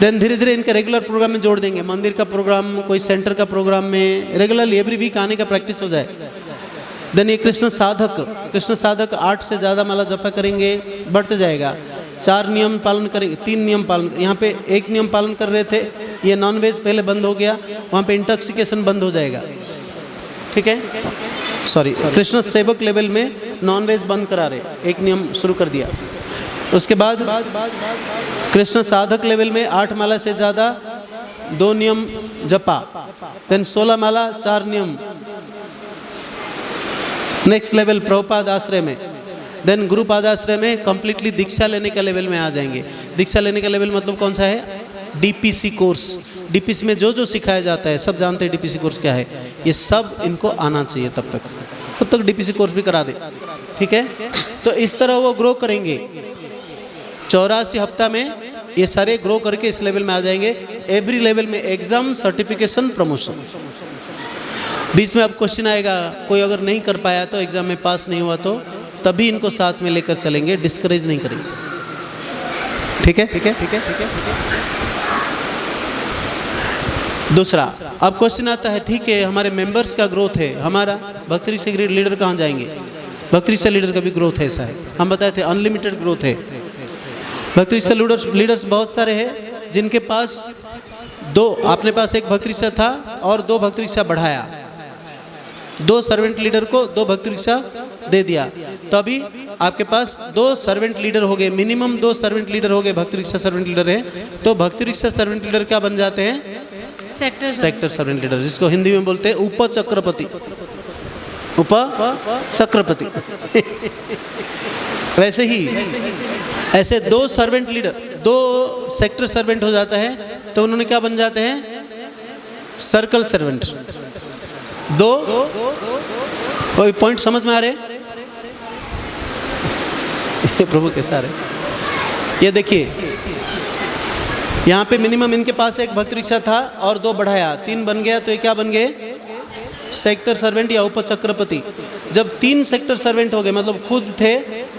देन धीरे धीरे इनके रेगुलर प्रोग्राम में जोड़ देंगे, मंदिर का प्रोग्राम, कोई सेंटर का प्रोग्राम में रेगुलरली एवरी वीक आने का प्रैक्टिस हो जाए। देन ये कृष्ण साधक 8 से ज़्यादा माला जपा करेंगे, बढ़ते जाएगा। 4 नियम पालन करेंगे, 3 नियम पालन, यहाँ पे 1 नियम पालन कर रहे थे, ये नॉन वेज पहले बंद हो गया, वहाँ पे इंटॉक्सिकेशन बंद हो जाएगा, ठीक है। सॉरी, कृष्ण सेवक लेवल में नॉन वेज बंद करा रहे, 1 नियम शुरू कर दिया। उसके बाद कृष्ण साधक लेवल में 8 माला से ज़्यादा 2 नियम जपा, देन 16 माला 4 नियम। नेक्स्ट लेवल प्रभुपाद आश्रय में, देन गुरु पादाश्रय में कंप्लीटली दीक्षा लेने का लेवल में आ जाएंगे। दीक्षा लेने का लेवल मतलब कौन सा है, DPC कोर्स। DPC में जो जो सिखाया जाता है, सब जानते हैं DPC कोर्स क्या है, ये सब इनको आना चाहिए। तब तक DPC कोर्स भी करा दे, ठीक है। तो इस तरह वो ग्रो करेंगे। 84 हफ्ता में ये सारे ग्रो करके इस लेवल में आ जाएंगे। एवरी लेवल में एग्जाम, सर्टिफिकेशन, प्रमोशन। बीच में अब क्वेश्चन आएगा, कोई अगर नहीं कर पाया तो, एग्जाम में पास नहीं हुआ तो, तभी इनको साथ में लेकर चलेंगे, डिस्करेज नहीं करेंगे, ठीक है, ठीक है, ठीक है, ठीक है, ठीक है। दूसरा, अब क्वेश्चन आता है, ठीक है हमारे मेंबर्स का ग्रोथ है, हमारा भक्ति वृक्षा लीडर कहाँ जाएंगे। भक्ति वृक्षा लीडर का भी ग्रोथ है, ऐसा है, हम बताए थे अनलिमिटेड ग्रोथ है। भक्ति वृक्षा लीडर्स बहुत सारे हैं जिनके पास 2, अपने पास 1 भक्ति वृक्षा था और 2 भक्ति वृक्षा बढ़ाया, 2 सर्वेंट लीडर को 2 भक्ति वृक्षा दे दिया, तो अभी आपके पास 2 सर्वेंट लीडर हो गए, मिनिमम 2 सर्वेंट लीडर हो गए। भक्ति वृक्षा सर्वेंट लीडर है, तो भक्ति वृक्षा सर्वेंट लीडर क्या बन जाते हैं, सेक्टर सर्वेंट लीडर, जिसको हिंदी में बोलते हैं उपचक्रपति। उप चक्रपति। वैसे ही ऐसे दो सर्वेंट लीडर, दो सेक्टर सर्वेंट हो जाता है तो उन्होंने क्या बन जाते हैं? Circle servant. दो कोई पॉइंट समझ में आ रहे? प्रभु कैसा आ रहे? ये देखिए, यहाँ पे मिनिमम इनके पास एक भक्त रिक्शा था और दो बढ़ाया, 3 बन गया, तो ये क्या बन गए? सेक्टर सर्वेंट या उपचक्रपति। जब 3 सेक्टर सर्वेंट हो गए, मतलब खुद थे,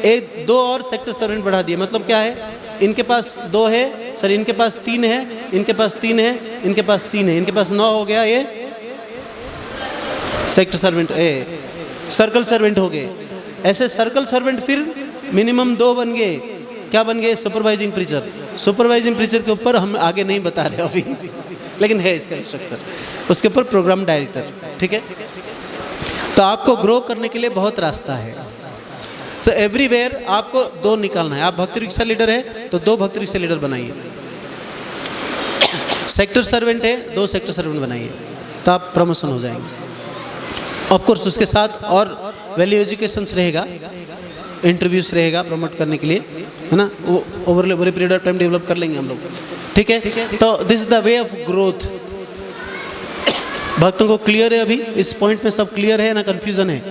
एक 2 और सेक्टर सर्वेंट बढ़ा दिए, मतलब क्या है? इनके पास 2 है, सॉरी इनके पास 3 है, इनके पास 3 है, इनके पास 3 है, इनके पास 9 हो गया, ये सेक्टर सर्वेंट सर्कल सर्वेंट हो गए। ऐसे सर्कल सर्वेंट फिर मिनिमम 2 बन गए, क्या बन गए? Supervising preacher. सुपरवाइजिंग प्रीचर के ऊपर हम आगे नहीं बता रहे अभी, लेकिन है इसका स्ट्रक्चर। उसके ऊपर प्रोग्राम डायरेक्टर, ठीक है। तो आपको ग्रो करने के लिए बहुत रास्ता है। सो एवरीवेयर आपको 2 निकालना है। आप भक्ति रिक्शा लीडर है तो 2 भक्ति रिक्शा लीडर बनाइए। सेक्टर सर्वेंट है, 2 सेक्टर सर्वेंट बनाइए, तो आप प्रमोशन हो जाएंगे। ऑफ कोर्स उसके साथ और वैल्यू एजुकेशंस रहेगा, इंटरव्यूज रहेगा प्रमोट करने के लिए, है ना। वो over period of time develop कर लेंगे हम लोग, ठीक है। तो this is the way of growth. भक्तों को क्लियर है? अभी इस पॉइंट में सब क्लियर है ना? कंफ्यूजन है?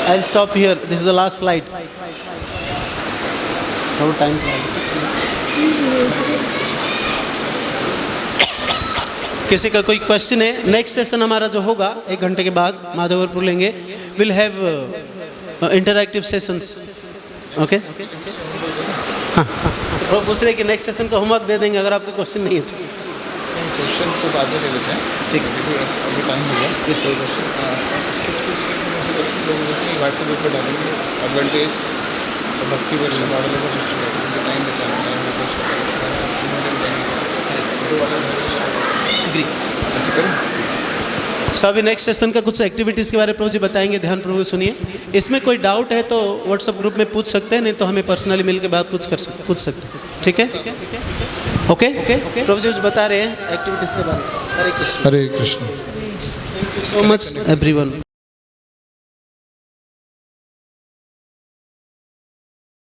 I will stop here, this is the last slide. Time किसी का कोई क्वेश्चन है? नेक्स्ट सेशन हमारा जो होगा 1 घंटे के बाद माधवपुर लेंगे, will have interactive sessions, okay. हाँ, तो पूछ रहे कि नेक्स्ट सेशन का होमवर्क दे देंगे अगर आपको क्वेश्चन नहीं है तो। क्वेश्चन को बाद में ले लेते हैं, ठीक है। अभी टाइम हो गया। Yes sir. स्क्रिप्ट की लोग व्हाट्सएप ग्रुप पर डालेंगे एडवांटेज और भक्ति वर्षन मॉडल का सिस्टम टाइम बचाना, एग्री। ऐसे करें। सो अभी नेक्स्ट सेशन का कुछ एक्टिविटीज़ के बारे में प्रभु जी बताएंगे, ध्यान पूर्वक सुनिए। इसमें कोई डाउट है तो व्हाट्सएप ग्रुप में पूछ सकते हैं, नहीं तो हमें पर्सनली मिल के बात पूछ सकते हैं, ठीक है। ओके, प्रभु जी कुछ बता रहे हैं एक्टिविटीज़ के बारे में। Hare Krishna. Hare Krishna. Thank you so much everyone.